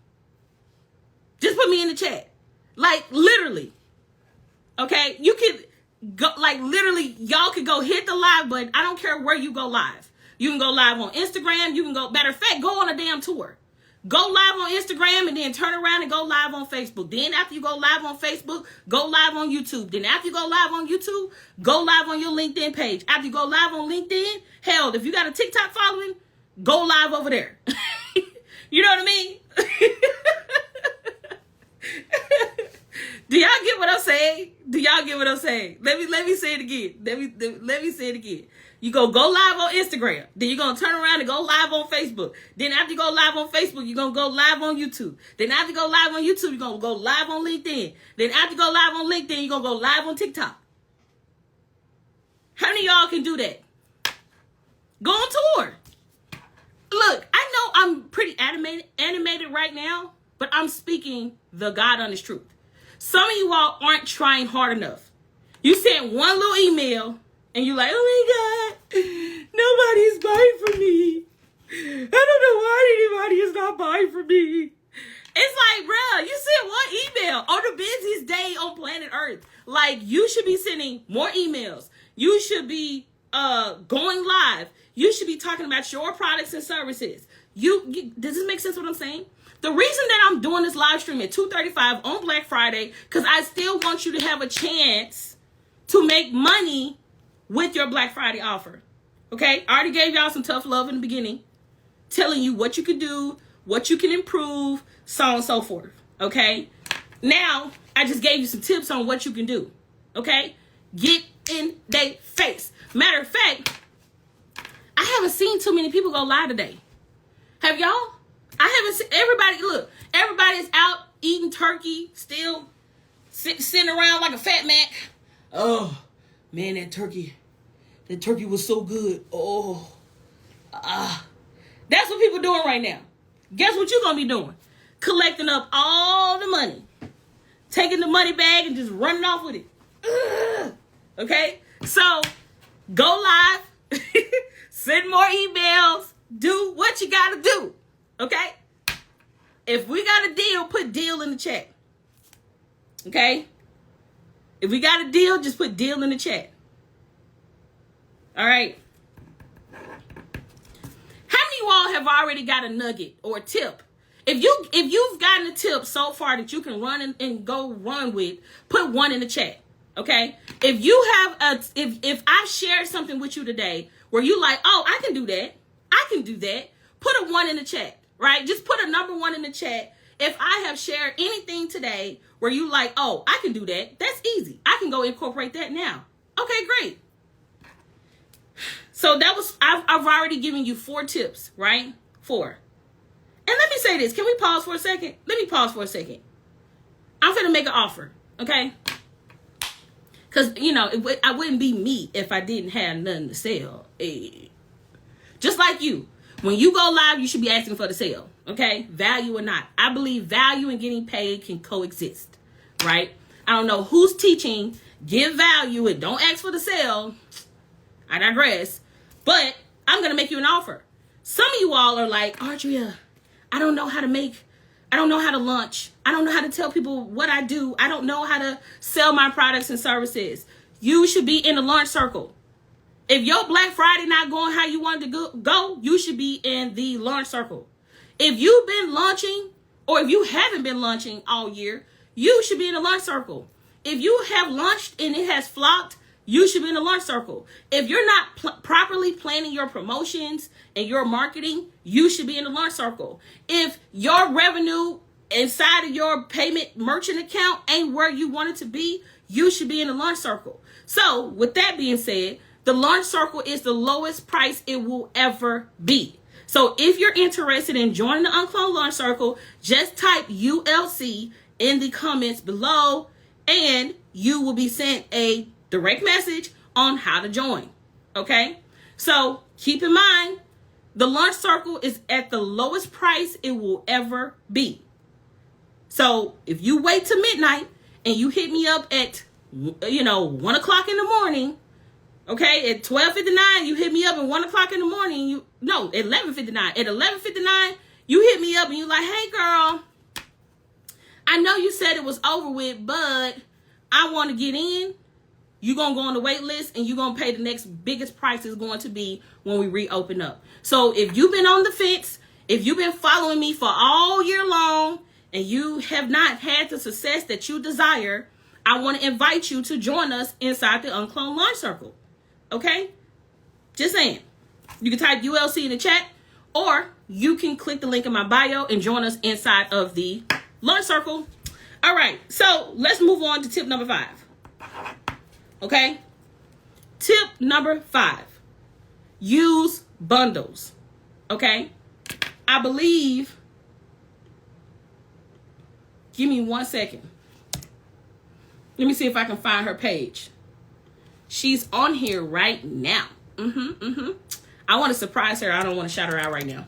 Just put me in the chat. Like, literally. Okay? You could go, like, literally, y'all could go hit the live button. I don't care where you go live. You can go live on Instagram. You can go, matter of fact, go on a damn tour. Go live on Instagram and then turn around and go live on Facebook. Then after you go live on Facebook, go live on YouTube. Then after you go live on YouTube, go live on your LinkedIn page. After you go live on LinkedIn, hell, if you got a TikTok following, go live over there. You know what I mean? Do y'all get what I'm saying? Do y'all get what I'm saying? Let me say it again. Let me say it again. You go live on Instagram. Then you're going to turn around and go live on Facebook. Then after you go live on Facebook, you're going to go live on YouTube. Then after you go live on YouTube, you're going to go live on LinkedIn. Then after you go live on LinkedIn, you're going to go live on TikTok. How many of y'all can do that? Go on tour. Look, I know I'm pretty animated right now, but I'm speaking the God honest truth. Some of you all aren't trying hard enough. You sent one little email and you're like, oh my God, nobody's buying from me. I don't know why anybody is not buying from me. It's like, bruh, you sent one email on the busiest day on planet Earth. Like, you should be sending more emails. You should be going live. You should be talking about your products and services. Does this make sense what I'm saying? The reason that I'm doing this live stream at 2:35 on Black Friday, because I still want you to have a chance to make money with your Black Friday offer. Okay? I already gave y'all some tough love in the beginning, telling you what you can do, what you can improve, so on and so forth. Okay? Now, I just gave you some tips on what you can do. Okay? Get in their face. Matter of fact, I haven't seen too many people go live today. Have y'all? I haven't seen everybody's out eating turkey, still sitting around like a fat Mac. Oh, man, that turkey was so good. Oh, that's what people doing right now. Guess what you're going to be doing? Collecting up all the money, taking the money bag and just running off with it. Okay? So, go live, send more emails, do what you got to do. Okay? If we got a deal, put deal in the chat. Okay? If we got a deal, just put deal in the chat. All right? How many of you all have already got a nugget or a tip If you've gotten a tip so far that you can run and go run with, put 1 in the chat. Okay? If you have if I've shared something with you today where you like, oh, I can do that. I can do that. Put a 1 in the chat, right? Just put a number 1 in the chat. If I have shared anything today where you like, oh, I can do that. That's easy. I can go incorporate that now. Okay, great. So I've already given you 4 tips, right? 4. And let me say this. Can we pause for a second? Let me pause for a second. I'm going to make an offer, okay? Because, I wouldn't be me if I didn't have nothing to sell. Just like you. When you go live, you should be asking for the sale, okay? Value or not. I believe value and getting paid can coexist, right? I don't know who's teaching, give value and don't ask for the sale. I digress. But I'm going to make you an offer. Some of you all are like, Audria, I don't know how to launch. I don't know how to tell people what I do. I don't know how to sell my products and services. You should be in the launch circle. If your Black Friday not going how you wanted to go, you should be in the launch circle. If you've been launching or if you haven't been launching all year, you should be in the launch circle. If you have launched and it has flopped, you should be in the launch circle. If you're not properly planning your promotions and your marketing, you should be in the launch circle. If your revenue inside of your payment merchant account ain't where you want it to be, you should be in the launch circle. So with that being said, the launch circle is the lowest price it will ever be. So if you're interested in joining the UnCloned Launch Circle, just type ULC in the comments below and you will be sent a direct message on how to join. Okay? So keep in mind, the launch circle is at the lowest price it will ever be. So if you wait till midnight and you hit me up at 1 o'clock in the morning, okay, at 12:59 you hit me up at 1 o'clock in the morning, at 11:59. At 11:59 you hit me up and you like, hey girl, I know you said it was over with, but I want to get in. You're going to go on the wait list and you're going to pay the next biggest price is going to be when we reopen up. So if you've been on the fence, if you've been following me for all year long and you have not had the success that you desire, I want to invite you to join us inside the UnCloned Launch Circle. Okay? Just saying. You can type ULC in the chat or you can click the link in my bio and join us inside of the Launch Circle. All right. So let's move on to tip number 5. Okay? Tip number 5. Use bundles. Okay? I believe, give me 1 second. Let me see if I can find her page. She's on here right now. I want to surprise her. I don't want to shout her out right now.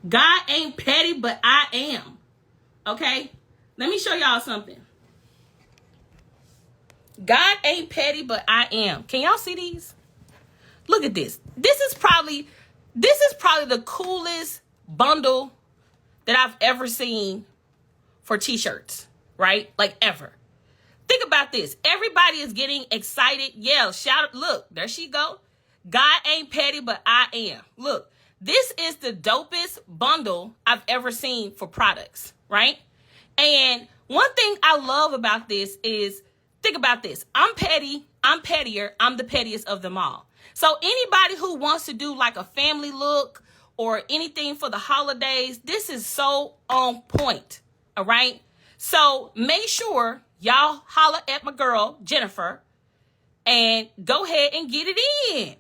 God ain't petty, but I am. Okay? Let me show y'all something. God ain't petty, but I am. Can y'all see these? Look at this. This is probably the coolest bundle that I've ever seen for t-shirts, right? Like ever. Think about this. Everybody is getting excited. Yeah, shout. Look, there she go. God ain't petty, but I am. Look, this is the dopest bundle I've ever seen for products, right? And one thing I love about this is, think about this. I'm petty. I'm pettier. I'm the pettiest of them all. So anybody who wants to do like a family look or anything for the holidays, this is so on point. All right. So make sure y'all holler at my girl, Jennifer, and go ahead and get it in.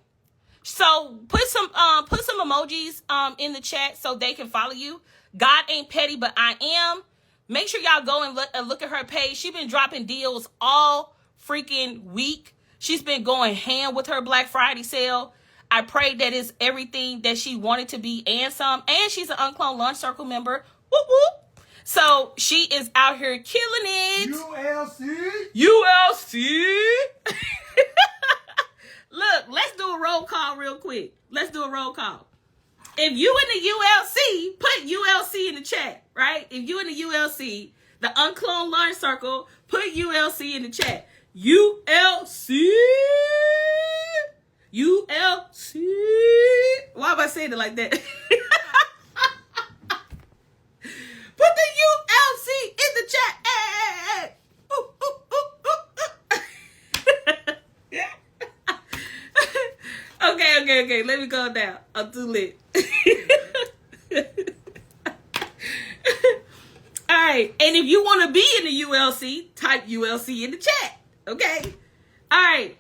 So put some emojis in the chat so they can follow you. God ain't petty, but I am. Make sure y'all go and look at her page. She's been dropping deals all freaking week. She's been going ham with her Black Friday sale. I pray that it's everything that she wanted to be and some. And she's an UnCloned Launch Circle member. Whoop, whoop. So she is out here killing it. ULC. Look, let's do a roll call real quick. Let's do a roll call. If you in the ULC, put ULC in the chat, right? If you in the ULC, the UnCloned Launch Circle, put ULC in the chat. ULC. ULC. Why am I I said it like that? Put the ULC in the chat. Hey. Ooh, ooh, ooh, ooh, ooh. Okay. Let me go down. I'm too lit. All right. And if you want to be in the ULC, type ULC in the chat. Okay. All right.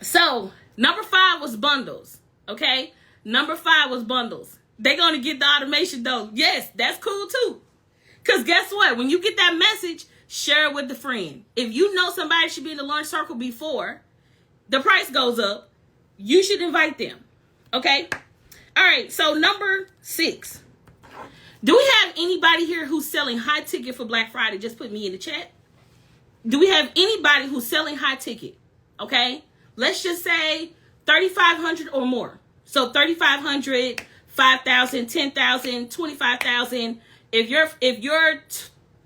So, number 5 was bundles. Okay. Number 5 was bundles. They're going to get the automation though. Yes, that's cool too. Because guess what? When you get that message, share it with the friend. If you know somebody should be in the launch circle before the price goes up, you should invite them. Okay. All right. So, number 6. Do we have anybody here who's selling high ticket for Black Friday? Just put me in the chat. Do we have anybody who's selling high ticket? Okay. Let's just say 3,500 or more. So 3,500, 5,000, 10,000, 25,000. If you're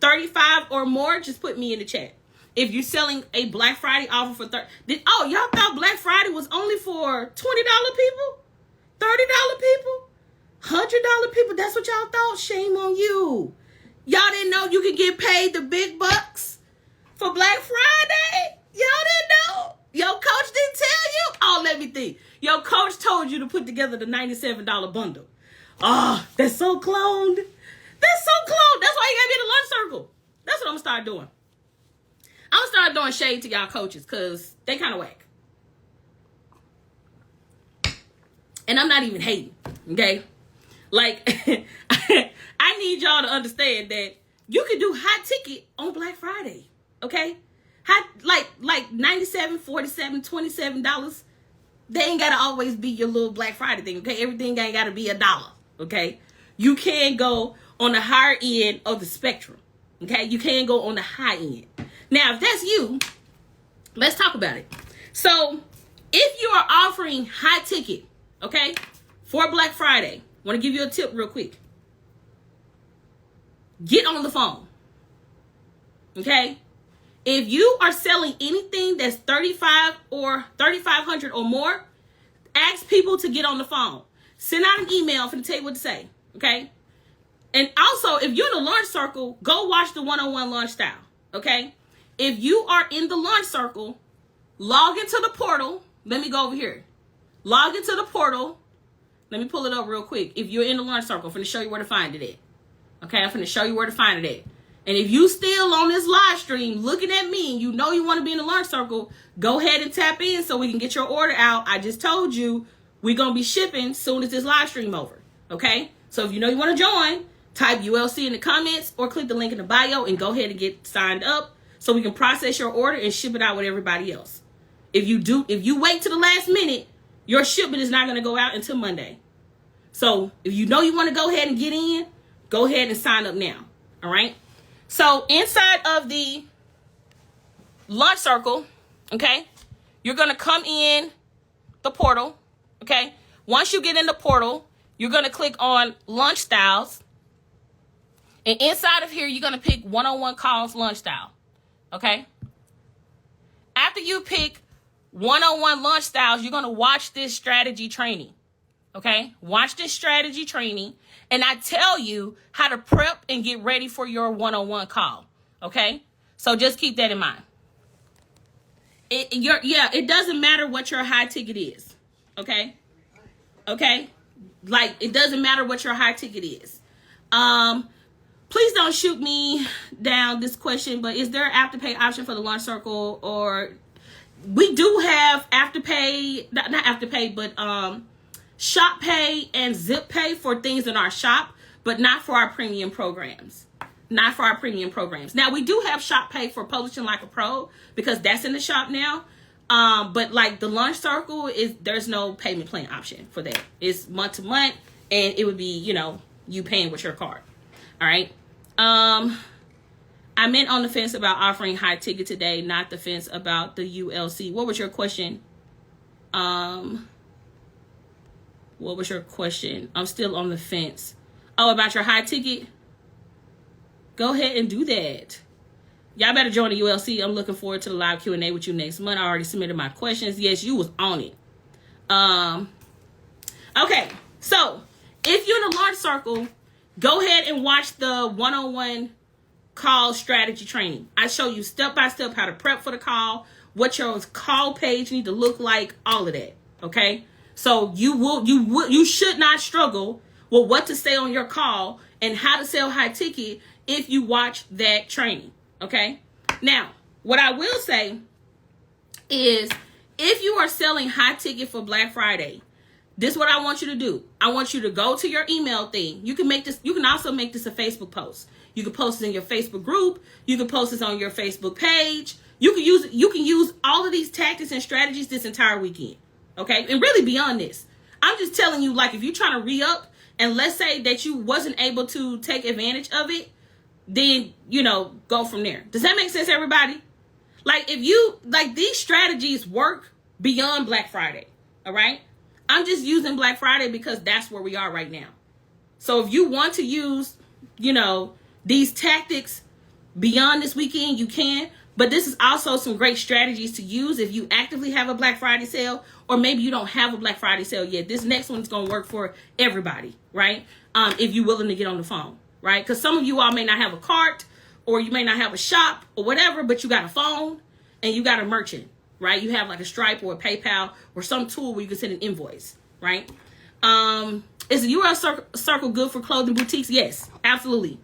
35 or more, just put me in the chat. If you're selling a Black Friday offer for y'all thought Black Friday was only for $20 people, $30 people, $100 people. That's what y'all thought. Shame on you. Y'all didn't know you could get paid the big bucks for Black Friday. Y'all didn't know. Your coach didn't tell you. Oh, let me think. Your coach told you to put together the $97 bundle. Oh, that's so cloned. That's so cloned. That's why you gotta be in the lunch circle. That's what I'm gonna start doing. I'm gonna start doing shade to y'all coaches because they kind of whack. And I'm not even hating, okay? Like, I need y'all to understand that you can do high ticket on Black Friday, okay? Like $97, $47, $27. They ain't gotta always be your little Black Friday thing, okay? Everything ain't gotta be $1, okay? You can go on the higher end of the spectrum, okay? You can go on the high end. Now, if that's you, let's talk about it. So, if you are offering high ticket, okay, for Black Friday, I want to give you a tip real quick. Get on the phone, okay? If you are selling anything that's 35 or 3,500 or more, ask people to get on the phone. Send out an email for the tell you what to say, okay? And also, if you're in the launch circle, go watch the one-on-one launch style, okay? If you are in the launch circle, log into the portal. Let me go over here. Log into the portal. Let me pull it up real quick. If you're in the launch circle, I'm going to show you where to find it at. Okay, I'm going to show you where to find it at. And if you still on this live stream looking at me and you know you want to be in the launch circle, go ahead and tap in so we can get your order out. I just told you we're going to be shipping soon as this live stream over. Okay, so if you know you want to join, type ULC in the comments or click the link in the bio and go ahead and get signed up so we can process your order and ship it out with everybody else. If you wait to the last minute, your shipment is not going to go out until Monday. So if you know you want to go ahead and get in, go ahead and sign up now. All right. So inside of the launch circle, okay, you're going to come in the portal. Okay. Once you get in the portal, you're going to click on launch styles. And inside of here, you're going to pick one-on-one calls launch style. Okay. After you pick one-on-one launch styles, you're going to watch this strategy training. Okay. Watch this strategy training. And I tell you how to prep and get ready for your one-on-one call. Okay. So just keep that in mind. It doesn't matter what your high ticket is. Okay. Okay. Like, it doesn't matter what your high ticket is. Please don't shoot me down this question, but is there an afterpay option for the launch circle? Or we do have afterpay, not afterpay, but shop pay and zip pay for things in our shop, but not for our premium programs. Not for our premium programs. Now, we do have shop pay for Publishing Like a Pro because that's in the shop now. But like the launch circle, there's no payment plan option for that. It's month to month, and it would be, you paying with your card. All right. I meant on the fence about offering high ticket today, not the fence about the ULC. What was your question? What was your question? I'm still on the fence. Oh, about your high ticket? Go ahead and do that. Y'all better join the ULC. I'm looking forward to the live Q&A with you next month. I already submitted my questions. Yes, you was on it. Okay, so if you're in a launch circle, go ahead and watch the one-on-one call strategy training. I show you step by step how to prep for the call, what your call page need to look like, all of that. Okay, so you should not struggle with what to say on your call and how to sell high ticket if you watch that training. Okay, now what I will say is, if you are selling high ticket for Black Friday, this is what I want you to do. I want you to go to your email thing. You can also make this a Facebook post. You can post it in your Facebook group. You can post this on your Facebook page. You can use all of these tactics and strategies this entire weekend. Okay? And really beyond this. I'm just telling you, like, if you're trying to re-up and let's say that you wasn't able to take advantage of it, then, go from there. Does that make sense, everybody? Like, these strategies work beyond Black Friday. All right? I'm just using Black Friday because that's where we are right now. So if you want to use, these tactics beyond this weekend, you can. But this is also some great strategies to use if you actively have a Black Friday sale, or maybe you don't have a Black Friday sale yet. This next one is going to work for everybody, right? If you're willing to get on the phone, right? Because some of you all may not have a cart, or you may not have a shop or whatever, but you got a phone and you got a merchant, right? You have like a Stripe or a PayPal or some tool where you can send an invoice, right? Is the URL circle good for clothing boutiques? Yes, absolutely.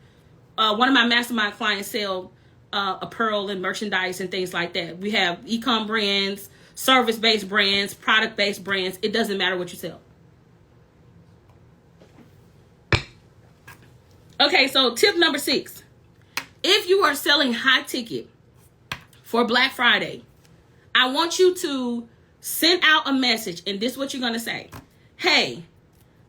One of my mastermind clients sell apparel and merchandise and things like that. We have e-com brands, service-based brands, product-based brands. It doesn't matter what you sell. Okay, so tip number 6. If you are selling high ticket for Black Friday, I want you to send out a message, and this is what you're going to say. Hey,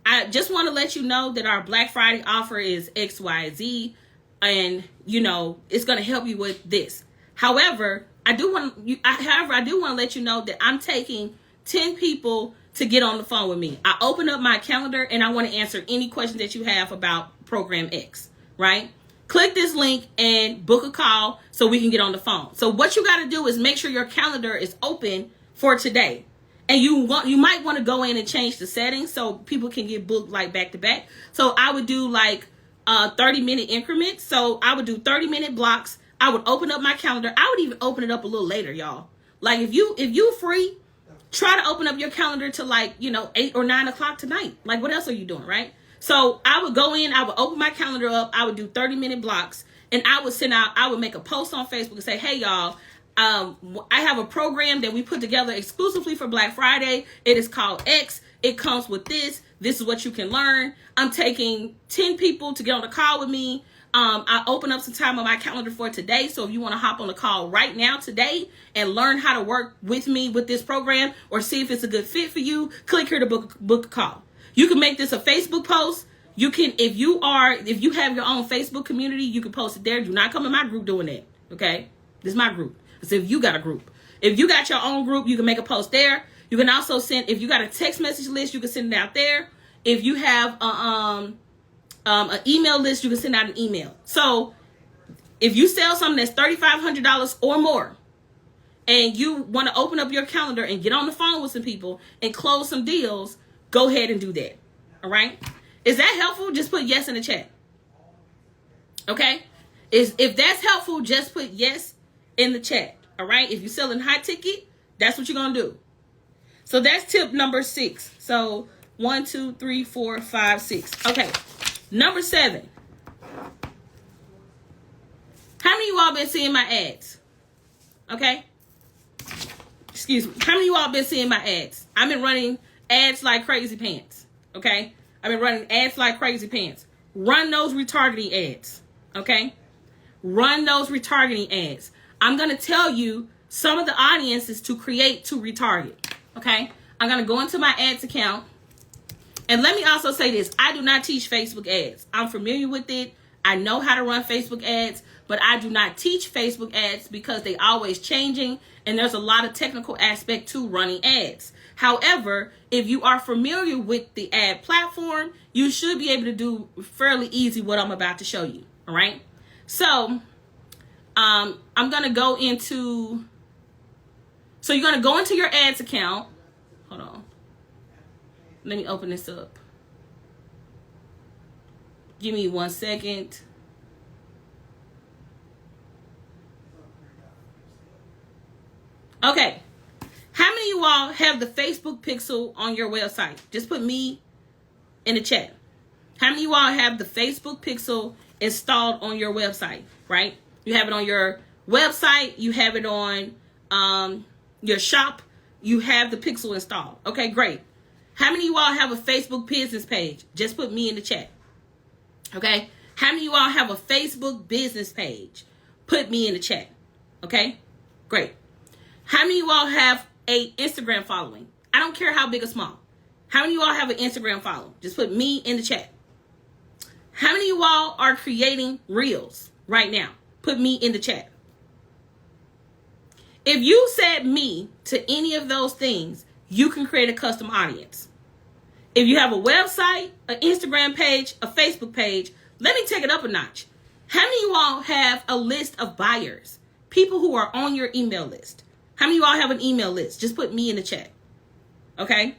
I just want to let you know that our Black Friday offer is XYZ, and it's going to help you with this. However, I do want to let you know that I'm taking 10 people to get on the phone with me. I open up my calendar and I want to answer any questions that you have about program X, right? Click this link and book a call so we can get on the phone. So what you got to do is make sure your calendar is open for today. And you might want to go in and change the settings so people can get booked like back to back. So I would do like 30-minute increments. So I would do 30-minute blocks. I would open up my calendar. I would even open it up a little later, y'all. Like if you free, try to open up your calendar to 8 or 9 o'clock tonight. Like what else are you doing, right? So I would go in, I would open my calendar up, I would do 30-minute blocks, and I would make a post on Facebook and say, hey y'all, I have a program that we put together exclusively for Black Friday. It is called X. It comes with this. This is what you can learn. I'm taking 10 people to get on the call with me. I open up some time on my calendar for today. So if you want to hop on the call right now today and learn how to work with me with this program or see if it's a good fit for you, click here to book a call. You can make this a Facebook post. You can, if you have your own Facebook community, you can post it there. Do not come in my group doing that. Okay. This is my group. So if you got a group, if you got your own group, you can make a post there. You can also send, if you got a text message list, you can send it out there. If you have an email list, you can send out an email. So if you sell something that's $3,500 or more, and you want to open up your calendar and get on the phone with some people and close some deals, go ahead and do that. All right. Is that helpful? Just put yes in the chat. Okay. If that's helpful, just put yes in the chat. All right. If you're selling high ticket, that's what you're going to do. So that's tip number 6. So 1, 2, 3, 4, 5, 6. Okay. Number 7. How many of you all been seeing my ads? Okay. Excuse me. How many of you all been seeing my ads? I've been running ads like crazy pants. Okay. I've been running ads like crazy pants. Run those retargeting ads. Okay. Run those retargeting ads. I'm going to tell you some of the audiences to create to retarget. Okay. I'm going to go into my ads account. And let me also say this. I do not teach Facebook ads. I'm familiar with it. I know how to run Facebook ads, but I do not teach Facebook ads because they always changing and there's a lot of technical aspect to running ads. However, if you are familiar with the ad platform, you should be able to do fairly easy what I'm about to show you. All right. So I'm going to go into, so you're going to go into your ads account. Hold on. Let me open this up. Give me 1 second. Okay. How many of you all have the Facebook pixel on your website? Just put me in the chat. How many of you all have the Facebook pixel installed on your website, right? You have it on your website. You have it on your shop. You have the pixel installed. Okay, great. How many of you all have a Facebook business page? Just put me in the chat. Okay. How many of you all have a Facebook business page? Put me in the chat. Okay, great. How many of you all have a Instagram following? I don't care how big or small. How many of you all have an Instagram following? Just put me in the chat. How many of you all are creating reels right now? Put me in the chat. If you said me to any of those things, you can create a custom audience. If you have a website, an Instagram page, a Facebook page, let me take it up a notch. How many of you all have a list of buyers? People who are on your email list. How many of you all have an email list? Just put me in the chat. Okay?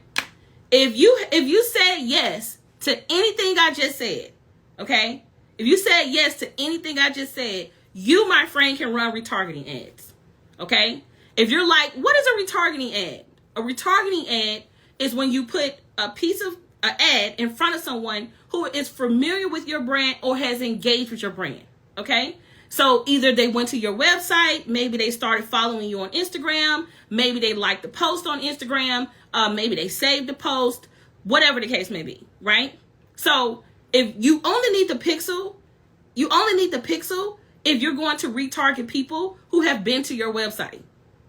If you said yes to anything I just said, okay? If you said yes to anything I just said, you, my friend, can run retargeting ads. Okay? If you're like, what is a retargeting ad? A retargeting ad is when you put a piece of an ad in front of someone who is familiar with your brand or has engaged with your brand. Okay? So either they went to your website, maybe they started following you on Instagram, maybe they liked the post on Instagram, maybe they saved the post, whatever the case may be, right? So if you only need the pixel, if you're going to retarget people who have been to your website,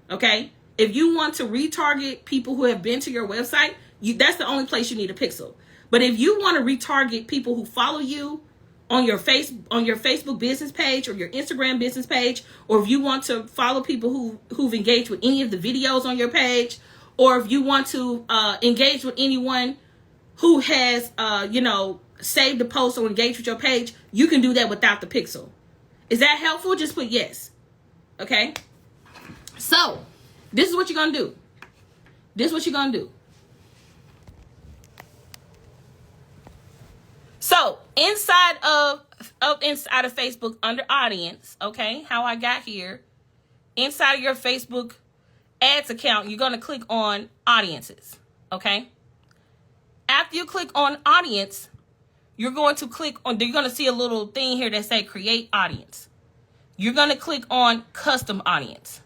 okay? If you want to retarget people who have been to your website, that's the only place you need a pixel. But if you want to retarget people who follow you on your Facebook business page or your Instagram business page, or if you want to follow people who've engaged with any of the videos on your page, or if you want to engage with anyone who has saved a post or engaged with your page, you can do that without the pixel. Is that helpful? Just put yes. Okay? So, this is what you're going to do. So, inside of Facebook under audience, okay, how I got here, inside of your Facebook ads account, you're going to click on audiences, okay? After you click on audience, you're going to see a little thing here that say create audience. You're going to click on custom audience.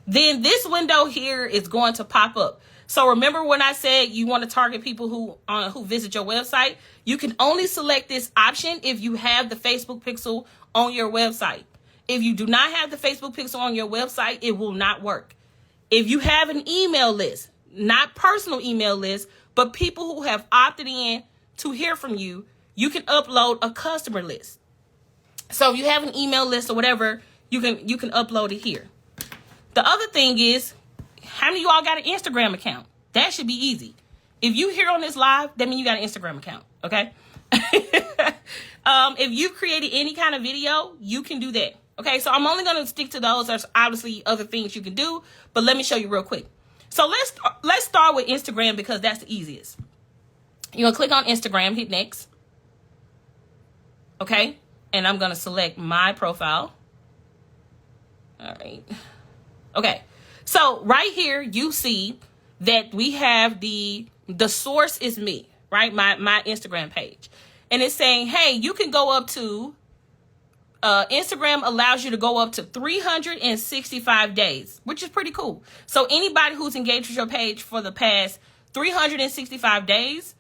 Then this window here is going to pop up. So remember when I said you want to target people who visit your website? You can only select this option if you have the Facebook pixel on your website. If you do not have the Facebook pixel on your website, it will not work. If you have an email list, not personal email list, but people who have opted in to hear from you, you can upload a customer list. So if you have an email list or whatever, you can upload it here. The other thing is, how many of you all got an Instagram account? That should be easy. If you hear on this live, that means you got an Instagram account, okay? If you created any kind of video, you can do that. Okay, so I'm only going to stick to those. There's obviously other things you can do, but let me show you real quick. So let's start with Instagram because that's the easiest. You're going to click on Instagram, hit next. Okay, and I'm going to select my profile. All right. Okay, so right here you see that we have the source is me, right? My Instagram page. And it's saying, hey, you can go up to, Instagram allows you to go up to 365 days, which is pretty cool. So anybody who's engaged with your page for the past 365 days,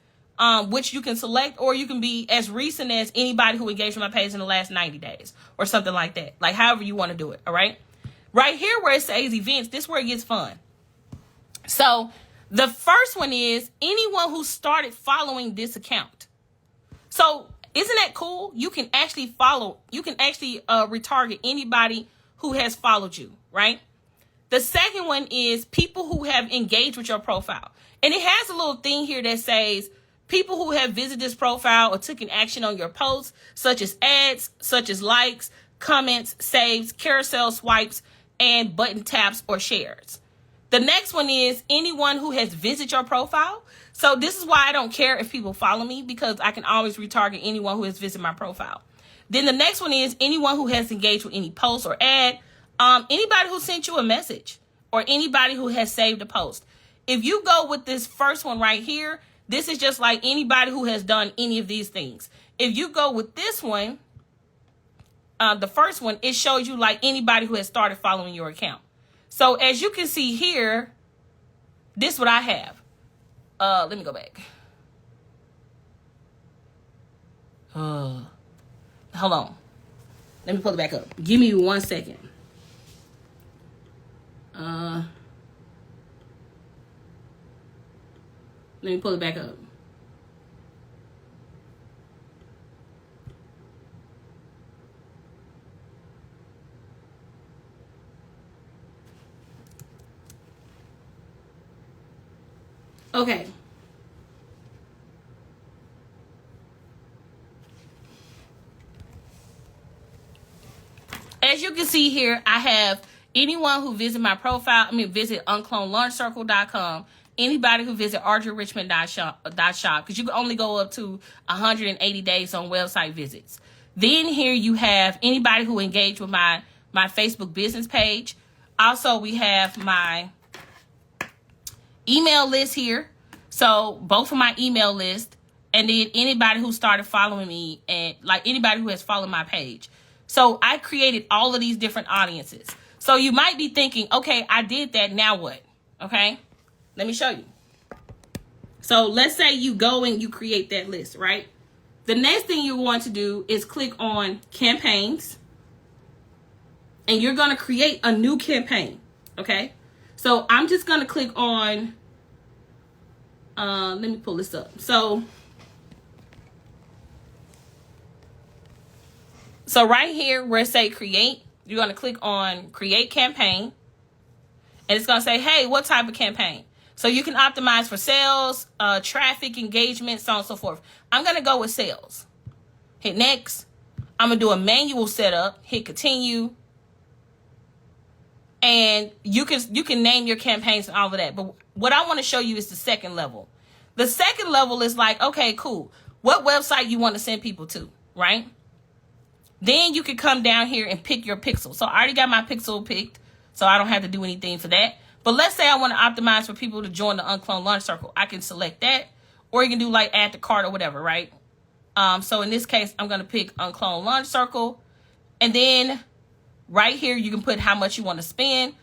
which you can select, or you can be as recent as anybody who engaged with my page in the last 90 days or something like that. Like however you want to do it, all right? Right here where it says events, this is where it gets fun. So the first one is anyone who started following this account. So isn't that cool? You can actually retarget anybody who has followed you, right? The second one is people who have engaged with your profile. And it has a little thing here that says people who have visited this profile or took an action on your posts, such as ads, such as likes, comments, saves, carousel swipes, and button taps or shares. The next one is anyone who has visited your profile. So this is why I don't care if people follow me, because I can always retarget anyone who has visited my profile. Then the next one is anyone who has engaged with any post or ad, anybody who sent you a message, or anybody who has saved a post. If you go with this first one right here, this is just like anybody who has done any of these things. If you go with this one, the first one, it shows you like anybody who has started following your account. So as you can see here, this is what I have. Let me go back. Hold on. Let me pull it back up. Give me 1 second. Let me pull it back up. Okay. As you can see here, I have anyone who visit my profile, visit unclonedlaunchcircle.com, anybody who visit AudriaRichmond.shop, because you can only go up to 180 days on website visits. Then here you have anybody who engaged with my Facebook business page. Also, we have my email list here. So both of my email list, and then anybody who started following me, and like anybody who has followed my page. So I created all of these different audiences. So you might be thinking, okay, I did that, now what? Okay, let me show you. So let's say you go and you create that list, right? The next thing you want to do is click on campaigns, and you're going to create a new campaign. Okay, so I'm just going to click on, let me pull this up. So right here where it say create, you're going to click on create campaign, and it's going to say, hey, what type of campaign? So you can optimize for sales, traffic, engagement, so on and so forth. I'm going to go with sales. Hit next. I'm going to do a manual setup. Hit continue. And you can name your campaigns and all of that. But what I want to show you is the second level. The second level is like, okay, cool. What website you want to send people to, right? Then you can come down here and pick your pixel. So I already got my pixel picked, so I don't have to do anything for that. But let's say I want to optimize for people to join the UnCloned Launch Circle. I can select that, or you can do like add to cart or whatever, right? So in this case, I'm going to pick UnCloned Launch Circle. And then right here, you can put how much you want to spend.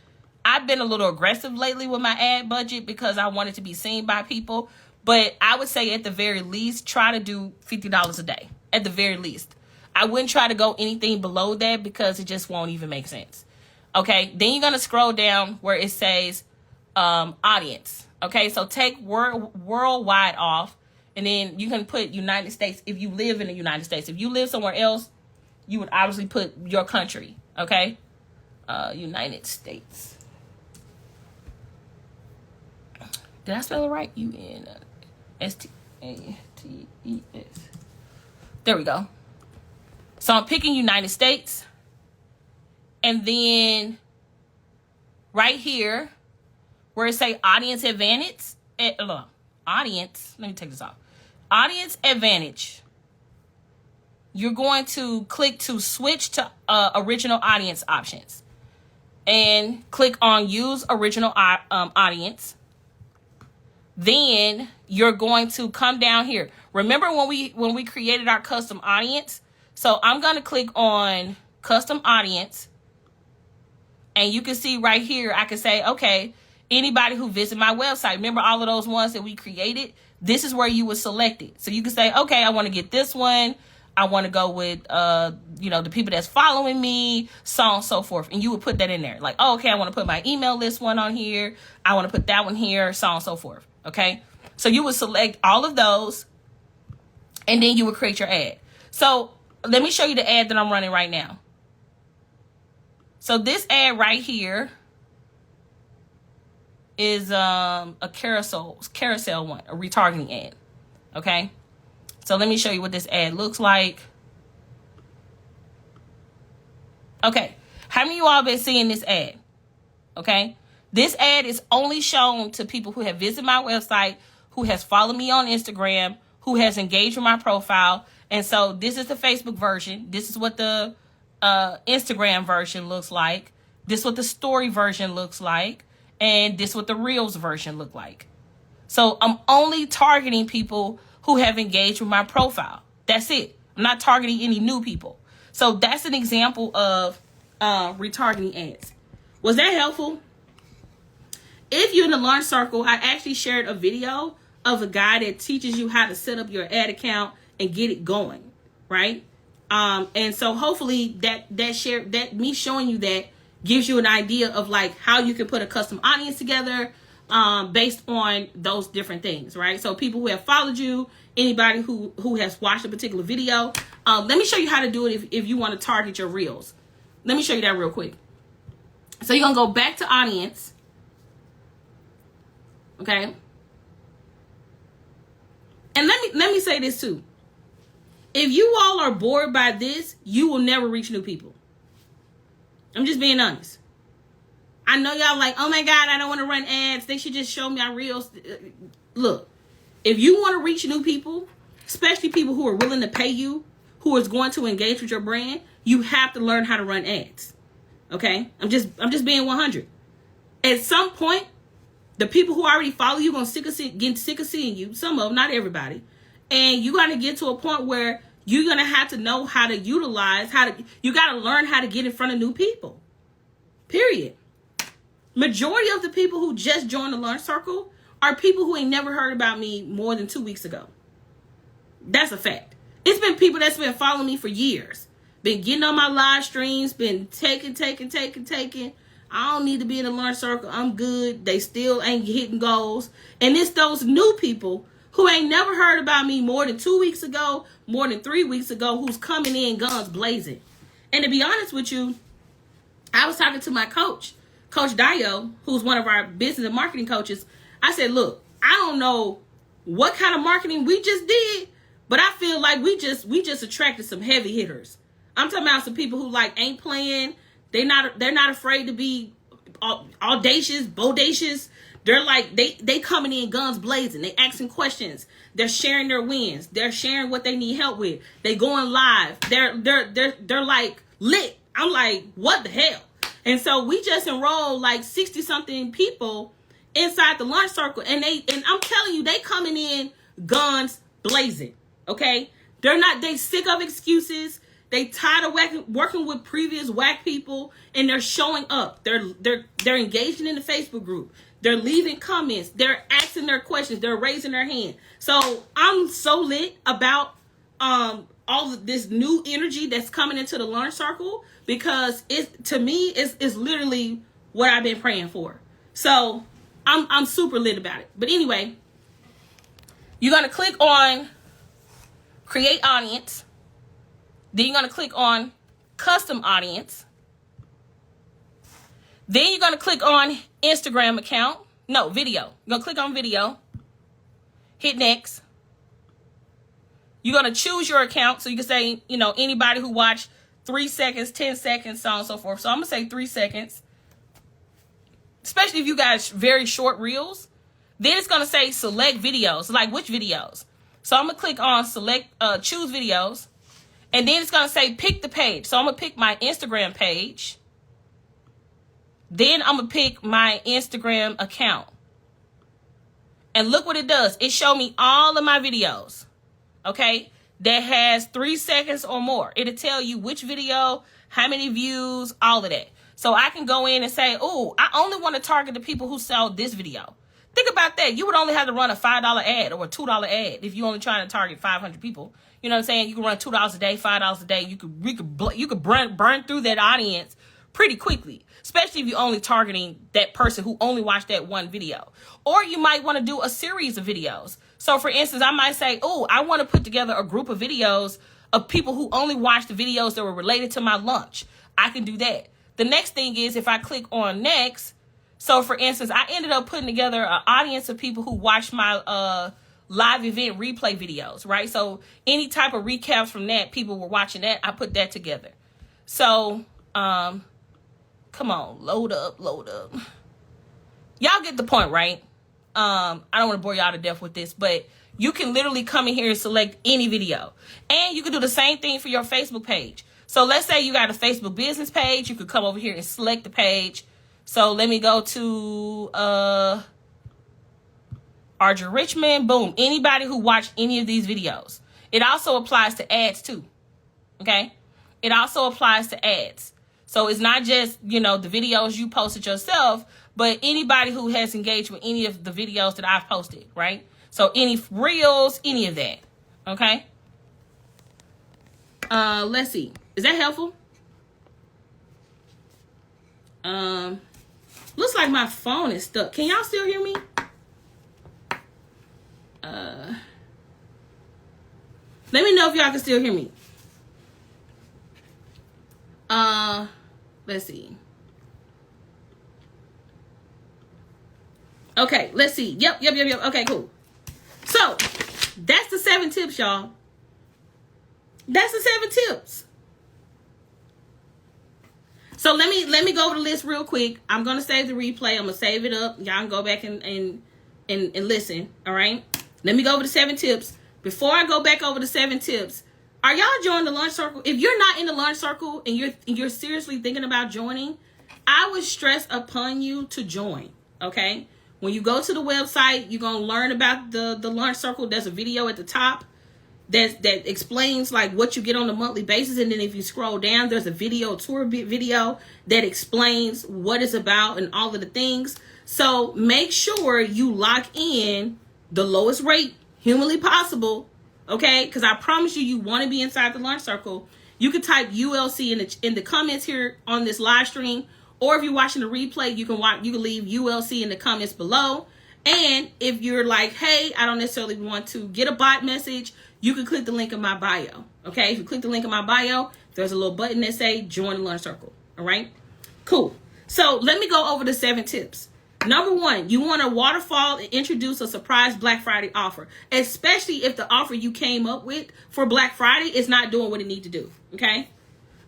I've been a little aggressive lately with my ad budget because I want it to be seen by people. But I would say at the very least, try to do $50 a day, at the very least. I wouldn't try to go anything below that because it just won't even make sense. Okay, then you're going to scroll down where it says audience. Okay, so take worldwide off, and then you can put United States if you live in the United States. If you live somewhere else, you would obviously put your country. Okay, United States. Did I spell it right? UNSTATES. There we go. So I'm picking United States. And then right here where it say audience advantage, audience, let me take this off. Audience advantage. You're going to click to switch to original audience options. And click on use original audience. Then you're going to come down here. Remember when we created our custom audience? So I'm going to click on custom audience. And you can see right here, I can say, okay, anybody who visited my website, remember all of those ones that we created? This is where you would select it. So you can say, okay, I want to get this one. I want to go with, the people that's following me, so on and so forth. And you would put that in there. Like, oh, okay, I want to put my email list one on here. I want to put that one here, so on and so forth. Okay. So you would select all of those, and then you would create your ad. So let me show you the ad that I'm running right now. So this ad right here is a carousel one, a retargeting ad. Okay. So let me show you what this ad looks like. Okay. How many of you all been seeing this ad? Okay. This ad is only shown to people who have visited my website, who has followed me on Instagram, who has engaged with my profile. And so this is the Facebook version. This is what the Instagram version looks like. This is what the story version looks like. And this is what the Reels version look like. So I'm only targeting people who have engaged with my profile. That's it. I'm not targeting any new people. So that's an example of retargeting ads. Was that helpful? If you're in the Launch Circle, I actually shared a video of a guy that teaches you how to set up your ad account and get it going, right? And so hopefully that me showing you that gives you an idea of like how you can put a custom audience together based on those different things, right? So people who have followed you, anybody who has watched a particular video. Let me show you how to do it if you want to target your Reels. Let me show you that real quick. So you're going to go back to audience. Okay. And let me say this too. If you all are bored by this, you will never reach new people. I'm just being honest. I know y'all like, oh my God, I don't want to run ads. They should just show me our Reels. Look, if you want to reach new people, especially people who are willing to pay you, who is going to engage with your brand, you have to learn how to run ads. Okay? I'm just being 100. At some point, the people who already follow you are going to get sick of seeing you. Some of them, not everybody. And you got to get to a point where you're going to have to know how to utilize, you got to learn how to get in front of new people. Period. Majority of the people who just joined the Launch Circle are people who ain't never heard about me more than 2 weeks ago. That's a fact. It's been people that's been following me for years. Been getting on my live streams, been taking. I don't need to be in the Launch Circle. I'm good. They still ain't hitting goals. And it's those new people who ain't never heard about me more than 2 weeks ago, more than 3 weeks ago, who's coming in guns blazing. And to be honest with you, I was talking to my coach, Coach Dio, who's one of our business and marketing coaches. I said, look, I don't know what kind of marketing we just did, but I feel like we just attracted some heavy hitters. I'm talking about some people who like ain't playing. They're not afraid to be audacious, bodacious. They're like they coming in guns blazing. They asking questions. They're sharing their wins. They're sharing what they need help with. They going live. They're like lit. I'm like, what the hell? And so we just enrolled like 60 something people inside the Launch Circle, and I'm telling you, they coming in guns blazing. Okay, they sick of excuses. They tired of working with previous whack people, and they're showing up. They're engaging in the Facebook group. They're leaving comments. They're asking their questions. They're raising their hand. So I'm so lit about all of this new energy that's coming into the Launch Circle, because to me it's literally what I've been praying for. So I'm super lit about it. But anyway, you're gonna click on create audience. Then you're going to click on custom audience. Then you're going to click on Instagram account. No, video. You're going to click on video. Hit next. You're going to choose your account. So you can say, anybody who watched 3 seconds, 10 seconds, so on and so forth. So I'm going to say 3 seconds. Especially if you got very short reels. Then it's going to say select videos. Like which videos? So I'm going to click on choose videos. And then it's going to say pick the page. So I'm going to pick my Instagram page. Then I'm going to pick my Instagram account. And look what it does. It showed me all of my videos. Okay. That has 3 seconds or more. It'll tell you which video, how many views, all of that. So I can go in and say, oh, I only want to target the people who saw this video. Think about that. You would only have to run a $5 ad or a $2 ad if you only trying to target 500 people. You know what I'm saying? You can run $2 a day, $5 a day. You could burn through that audience pretty quickly, especially if you're only targeting that person who only watched that one video. Or you might want to do a series of videos. So for instance, I might say, oh, I want to put together a group of videos of people who only watched the videos that were related to my lunch. I can do that. The next thing is if I click on next. So for instance, I ended up putting together an audience of people who watched my live event replay videos, right? So any type of recaps from that, people were watching that. I put that together. So, come on, load up. y'all get the point, right? I don't want to bore y'all to death with this, but you can literally come in here and select any video. And you can do the same thing for your Facebook page. So let's say you got a Facebook business page. You could come over here and select the page. So let me go to Audria Richmond. Boom. Anybody who watched any of these videos. It also applies to ads too. Okay? It also applies to ads. So it's not just, the videos you posted yourself, but anybody who has engaged with any of the videos that I've posted, right? So any reels, any of that. Okay? Let's see. Is that helpful? Looks like my phone is stuck. Can y'all still hear me? Let me know if y'all can still hear me. Let's see. Okay, let's see. Yep. Okay, cool. So, that's the 7 tips, y'all. That's the 7 tips. So let me go over the list real quick. I'm gonna save the replay. I'm gonna save it up. Y'all can go back and listen. All right. Let me go over the 7 tips. Before I go back over the 7 tips, are y'all joining the Launch Circle? If you're not in the Launch Circle and you're seriously thinking about joining, I would stress upon you to join. Okay. When you go to the website, you're gonna learn about the Launch Circle. There's a video at the top that explains like what you get on a monthly basis, and then if you scroll down, there's a tour video that explains what it's about and all of the things. So make sure you lock in the lowest rate humanly possible, okay? Because I promise you want to be inside the Launch Circle. You can type ULC in the comments here on this live stream, or if you're watching the replay, you can leave ULC in the comments below. And if you're like, hey, I don't necessarily want to get a bot message, you can click the link in my bio. Okay, if you click the link in my bio, there's a little button that say join the Launch Circle. All right, cool. So let me go over the 7 tips. Number 1, you want to waterfall and introduce a surprise Black Friday offer, especially if the offer you came up with for Black Friday is not doing what it needs to do. Okay,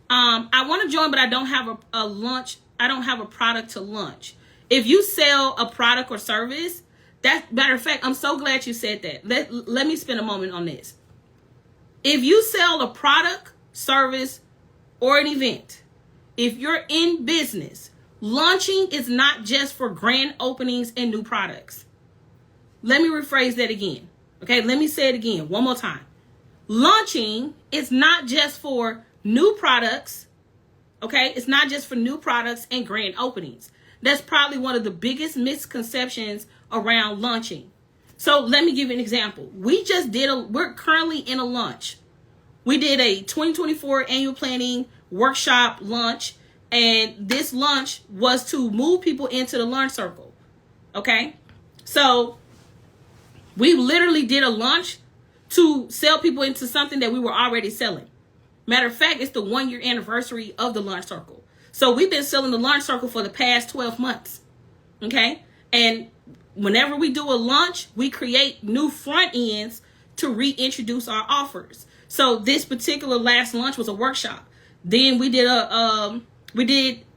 I want to join, but I don't have a launch. I don't have a product to launch. If you sell a product or service, matter of fact, I'm so glad you said that. Let me spend a moment on this. If you sell a product, service, or an event, if you're in business, launching is not just for grand openings and new products. Let me rephrase that again. Okay, let me say it again one more time. Launching is not just for new products. Okay, it's not just for new products and grand openings. That's probably one of the biggest misconceptions around launching. So let me give you an example. We're currently in a launch. We did a 2024 annual planning workshop launch, and this launch was to move people into the Launch Circle. Okay, so we literally did a launch to sell people into something that we were already selling. Matter of fact, it's the 1-year anniversary of the Launch Circle. So we've been selling the Launch Circle for the past 12 months. Okay, and whenever we do a launch, we create new front ends to reintroduce our offers. So this particular last launch was a workshop. Then we did a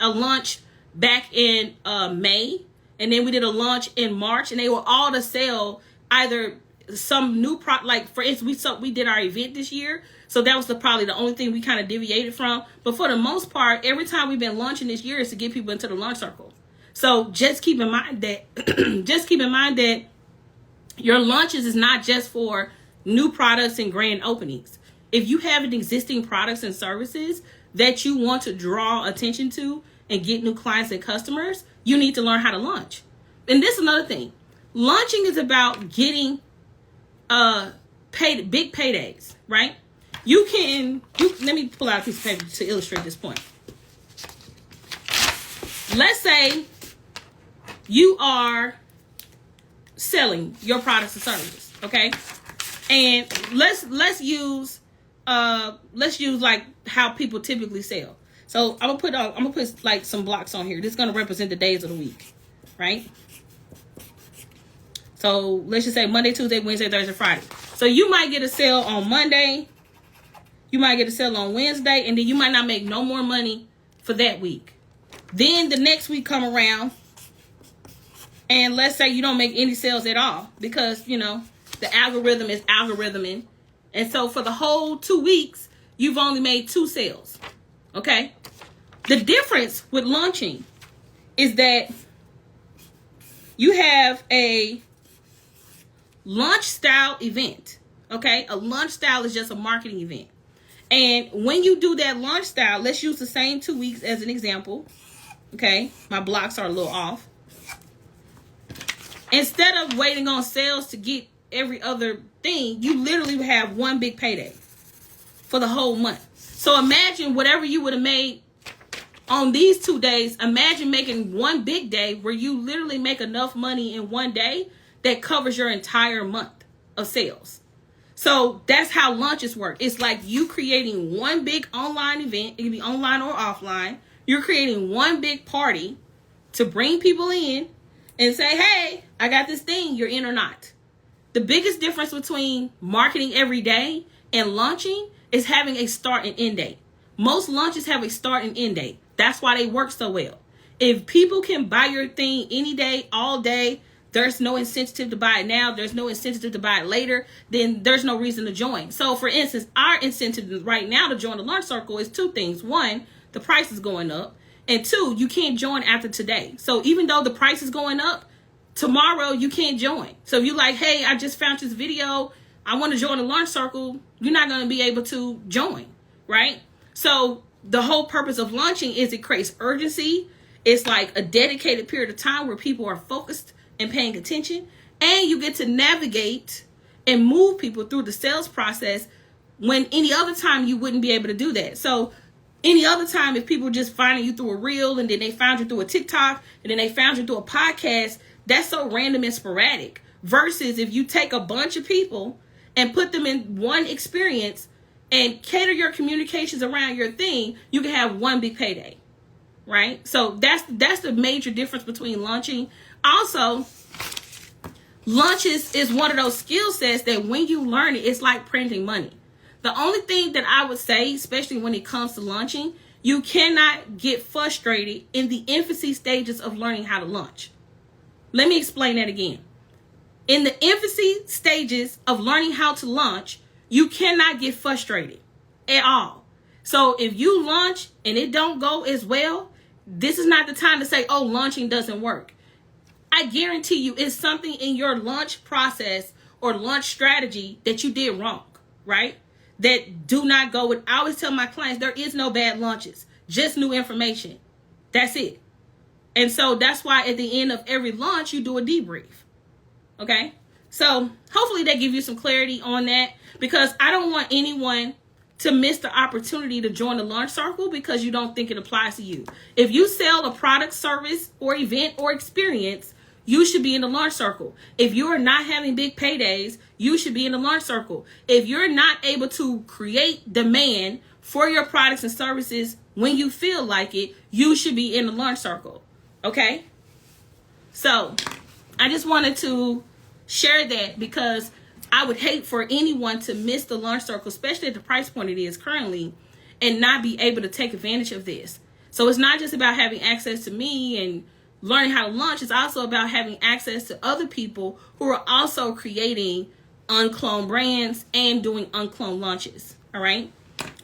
launch back in May, and then we did a launch in March, and they were all to sell either some new product. Like for instance, we did our event this year, so that was probably the only thing we kind of deviated from. But for the most part, every time we've been launching this year is to get people into the Launch Circle. So just keep in mind that your launches is not just for new products and grand openings. If you have an existing products and services that you want to draw attention to and get new clients and customers, you need to learn how to launch. And this is another thing. Launching is about getting big paydays, right? Let me pull out a piece of paper to illustrate this point. Let's say you are selling your products and services, okay? And let's use like how people typically sell. So I'm gonna put like some blocks on here. This is gonna represent the days of the week, right? So let's just say Monday, Tuesday, Wednesday, Thursday, Friday. So you might get a sale on Monday, you might get a sale on Wednesday, and then you might not make no more money for that week. Then the next week come around, And let's say you don't make any sales at all because, the algorithm is algorithming. And so for the whole 2 weeks, you've only made 2 sales. Okay? The difference with launching is that you have a launch style event. Okay? A launch style is just a marketing event. And when you do that launch style, let's use the same 2 weeks as an example. Okay? My blocks are a little off. Instead of waiting on sales to get every other thing, you literally have one big payday for the whole month. So imagine whatever you would have made on these 2 days. Imagine making one big day where you literally make enough money in one day that covers your entire month of sales. So that's how launches work. It's like you creating one big online event. It can be online or offline. You're creating one big party to bring people in and say, hey, I got this thing, you're in or not. The biggest difference between marketing every day and launching is having a start and end date. Most launches have a start and end date. That's why they work so well. If people can buy your thing any day, all day, there's no incentive to buy it now, there's no incentive to buy it later, then there's no reason to join. So for instance, our incentive right now to join the Launch Circle is 2 things. 1, the price is going up. And 2, you can't join after today. So even though the price is going up, tomorrow you can't join. So if you're like, hey, I just found this video, I want to join the Launch Circle, you're not going to be able to join, right? So the whole purpose of launching is it creates urgency. It's like a dedicated period of time where people are focused and paying attention. And you get to navigate and move people through the sales process when any other time you wouldn't be able to do that. So any other time, if people just finding you through a reel and then they found you through a TikTok and then they found you through a podcast, that's so random and sporadic. Versus if you take a bunch of people and put them in one experience and cater your communications around your thing, you can have one big payday, right? So that's the major difference between launching. Also, launches is one of those skill sets that when you learn it, it's like printing money. The only thing that I would say, especially when it comes to launching, you cannot get frustrated in the infancy stages of learning how to launch. Let me explain that again. In the infancy stages of learning how to launch, you cannot get frustrated at all. So if you launch and it don't go as well, this is not the time to say, oh, launching doesn't work. I guarantee you it's something in your launch process or launch strategy that you did wrong, right? That do not go with. I always tell my clients there is no bad launches, just new information. That's it. And so that's why at the end of every launch, you do a debrief. Okay? So hopefully they give you some clarity on that, because I don't want anyone to miss the opportunity to join the Launch Circle because you don't think it applies to you. If you sell a product, service, or event or experience, you should be in the Launch Circle. If you are not having big paydays, you should be in the Launch Circle. If you're not able to create demand for your products and services when you feel like it, you should be in the Launch Circle. Okay? So I just wanted to share that because I would hate for anyone to miss the Launch Circle, especially at the price point it is currently, and not be able to take advantage of this. So it's not just about having access to me and learning how to launch. It's also about having access to other people who are also creating uncloned brands and doing uncloned launches. All right.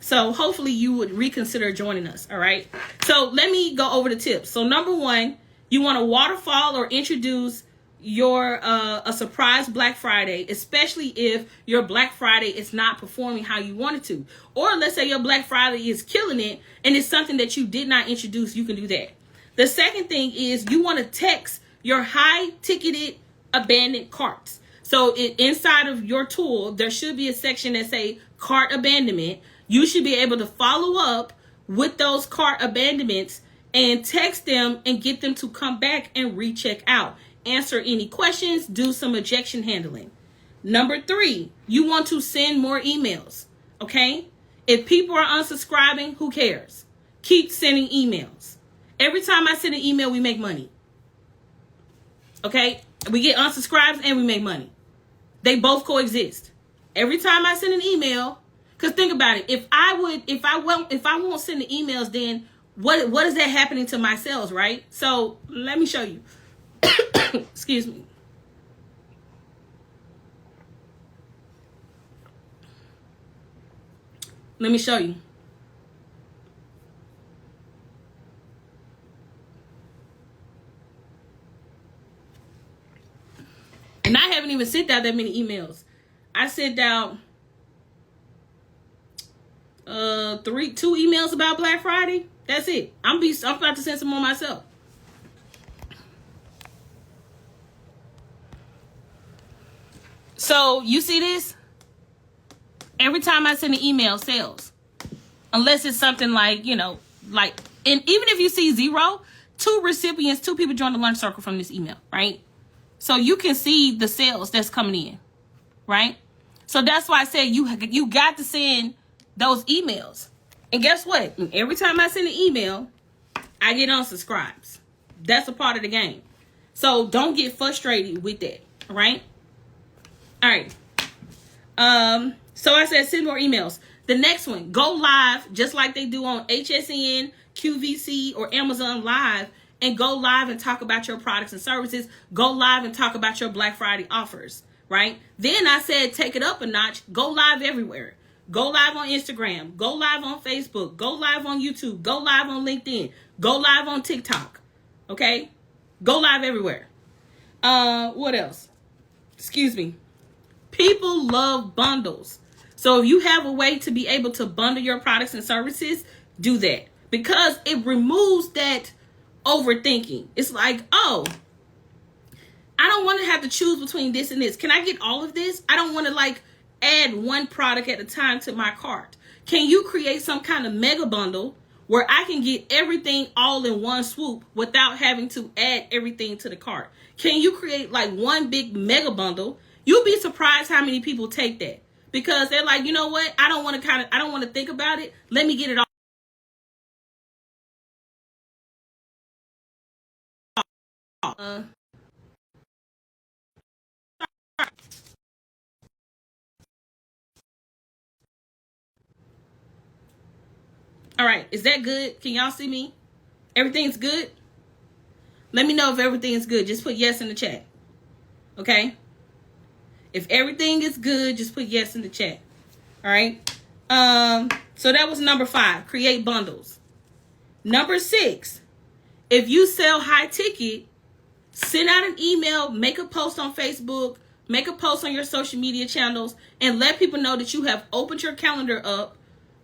So hopefully you would reconsider joining us. All right. So let me go over the tips. So number 1, you want to waterfall or introduce your a surprise Black Friday, especially if your Black Friday is not performing how you want it to. Or let's say your Black Friday is killing it and it's something that you did not introduce. You can do that. The second thing is you want to text your high ticketed abandoned carts. So inside of your tool, there should be a section that say cart abandonment. You should be able to follow up with those cart abandonments and text them and get them to come back and recheck out. Answer any questions, do some objection handling. Number 3, you want to send more emails. Okay? If people are unsubscribing, who cares? Keep sending emails. Every time I send an email, we make money. Okay? We get unsubscribes and we make money. They both coexist. Every time I send an email, because think about it, if I won't send the emails, then what is that happening to my sales, right? So let me show you. Excuse me. Let me show you. And I haven't even sent out that many emails. I sent out 2 emails about Black Friday. That's it. I'm about to send some more myself. So you see this? Every time I send an email, sales. Unless it's something like, and even if you see 0, 2 recipients, 2 people joined the lunch circle from this email, right? So you can see the sales that's coming in, right? So that's why I said you got to send those emails. And guess what? Every time I send an email, I get unsubscribes. That's a part of the game. So don't get frustrated with that, all right? All right. So I said send more emails. The next one, go live just like they do on HSN, QVC, or Amazon Live, and go live and talk about your products and services. Go live and talk about your Black Friday offers, right? Then I said take it up a notch. Go live everywhere. Go live on Instagram. Go live on Facebook. Go live on YouTube. Go live on LinkedIn. Go live on TikTok. Okay? Go live everywhere. What else? Excuse me. People love bundles. So if you have a way to be able to bundle your products and services, do that. Because it removes that overthinking. It's like, oh, I don't want to have to choose between this and this. Can I get all of this? I don't want to add one product at a time to my cart. Can you create some kind of mega bundle where I can get everything all in one swoop without having to add everything to the cart? Can you create one big mega bundle? You'll be surprised how many people take that, because they're like, you know what? I don't want to think about it. Let me get it all. All right. Is that good? Can y'all see me? Everything's good? Let me know if everything is good. Just put yes in the chat. Okay? If everything is good, just put yes in the chat. All right? So that was number 5. Create bundles. Number 6. If you sell high ticket, send out an email, make a post on Facebook, make a post on your social media channels, and let people know that you have opened your calendar up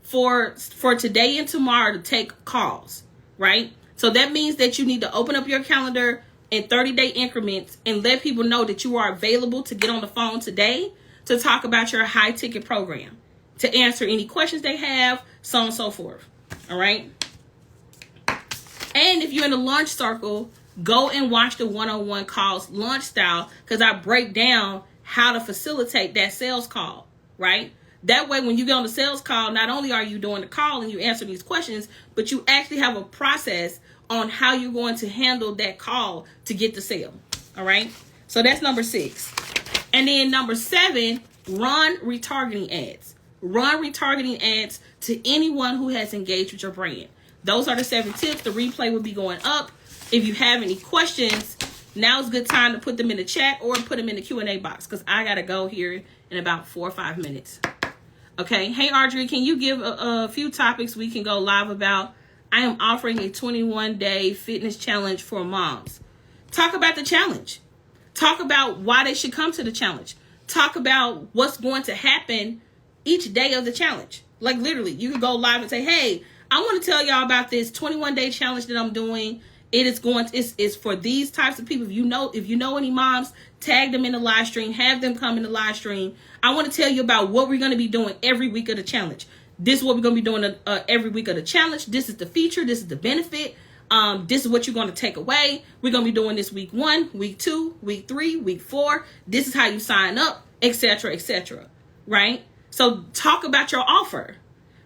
for today and tomorrow to take calls, right? So that means that you need to open up your calendar in 30-day increments and let people know that you are available to get on the phone today to talk about your high ticket program, to answer any questions they have, so on and so forth. All right. And if you're in the launch circle, go and watch the one-on-one calls launch style, because I break down how to facilitate that sales call, right? That way, when you get on the sales call, not only are you doing the call and you answer these questions, but you actually have a process on how you're going to handle that call to get the sale. All right. So that's number 6. And then number 7, run retargeting ads. Run retargeting ads to anyone who has engaged with your brand. Those are the 7 tips. The replay will be going up. If you have any questions, now's a good time to put them in the chat or put them in the Q&A box, because I got to go here in about 4 or 5 minutes. Okay. Hey, Audrey, can you give a few topics we can go live about? I am offering a 21-day fitness challenge for moms. Talk about the challenge. Talk about why they should come to the challenge. Talk about what's going to happen each day of the challenge. Like literally, you can go live and say, hey, I want to tell y'all about this 21-day challenge that I'm doing. It's for these types of people. If you know any moms, tag them in the live stream, have them come in the live stream. I want to tell you about what we're going to be doing every week of the challenge. This is what we're going to be doing every week of the challenge. This is the feature. This is the benefit. This is what you're going to take away. We're going to be doing this week 1, week 2, week 3, week 4. This is how you sign up, etc., etc. Right? So talk about your offer.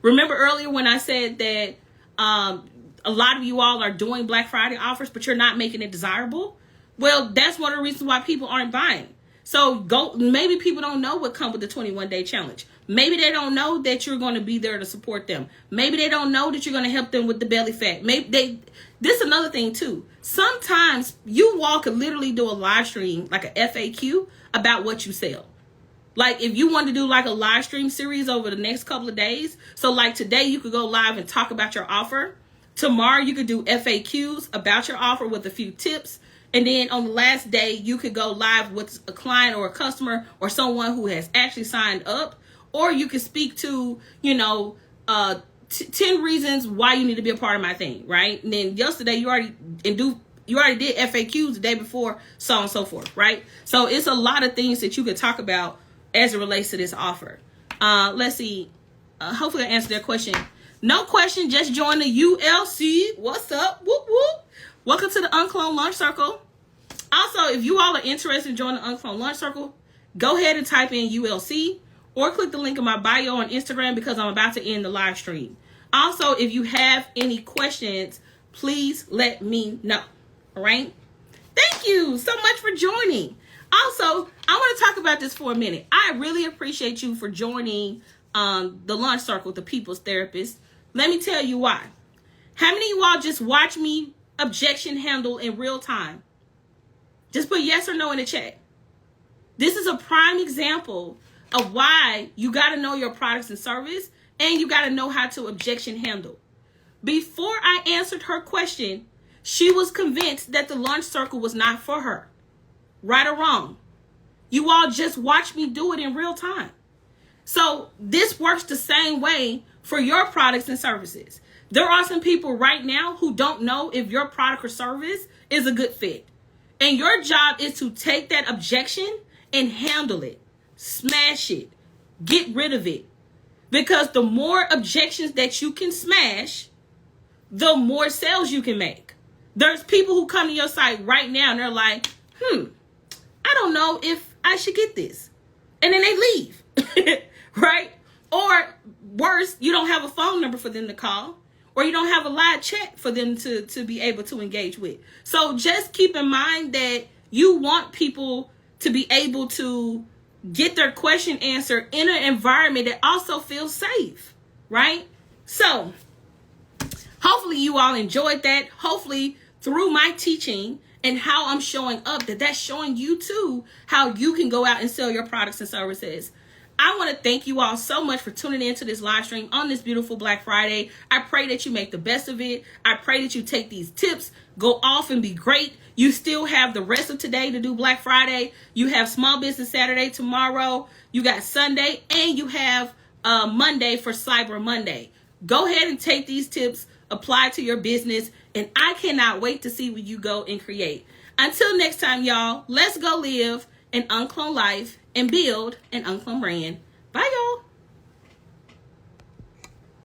Remember earlier when I said that a lot of you all are doing Black Friday offers, but you're not making it desirable? Well, that's one of the reasons why people aren't buying. So maybe people don't know what comes with the 21-day challenge. Maybe they don't know that you're going to be there to support them. Maybe they don't know that you're going to help them with the belly fat. This is another thing too. Sometimes you all could literally do a live stream, like a FAQ about what you sell. Like if you want to do like a live stream series over the next couple of days. So like today you could go live and talk about your offer. Tomorrow you could do FAQs about your offer with a few tips. And then on the last day, you could go live with a client or a customer or someone who has actually signed up. Or you could speak to, 10 reasons why you need to be a part of my thing, right? And then yesterday you already did FAQs the day before, so on and so forth, right? So it's a lot of things that you could talk about as it relates to this offer. Let's see. Hopefully I answered their question. No question, just join the ULC. What's up? Whoop, whoop. Welcome to the UnCloned Launch Circle. Also, if you all are interested in joining the UnCloned Launch Circle, go ahead and type in ULC or click the link in my bio on Instagram because I'm about to end the live stream. Also, if you have any questions, please let me know. All right? Thank you so much for joining. Also, I want to talk about this for a minute. I really appreciate you for joining the Launch Circle, the People's Therapist. Let me tell you why. How many of you all just watch me objection handle in real time? Just put yes or no in the chat. This is a prime example of why you got to know your products and service, and you got to know how to objection handle. Before I answered her question, she was convinced that the Launch Circle was not for her. Right or wrong? You all just watch me do it in real time. So this works the same way for your products and services. There are some people right now who don't know if your product or service is a good fit. And your job is to take that objection and handle it. Smash it. Get rid of it. Because the more objections that you can smash, the more sales you can make. There's people who come to your site right now and they're like, I don't know if I should get this. And then they leave. Right? Or worse, you don't have a phone number for them to call. Or you don't have a live chat for them to be able to engage with. So just keep in mind that you want people to be able to get their question answered in an environment that also feels safe, right? So hopefully you all enjoyed that. Hopefully through my teaching and how I'm showing up, that's showing you too how you can go out and sell your products and services. I want to thank you all so much for tuning into this live stream on this beautiful Black Friday. I pray that you make the best of it. I pray that you take these tips, go off and be great. You still have the rest of today to do Black Friday. You have Small Business Saturday tomorrow. You got Sunday, and you have Monday for Cyber Monday. Go ahead and take these tips, apply to your business, and I cannot wait to see what you go and create. Until next time, y'all, let's go live an uncloned life and build an uncloned brand.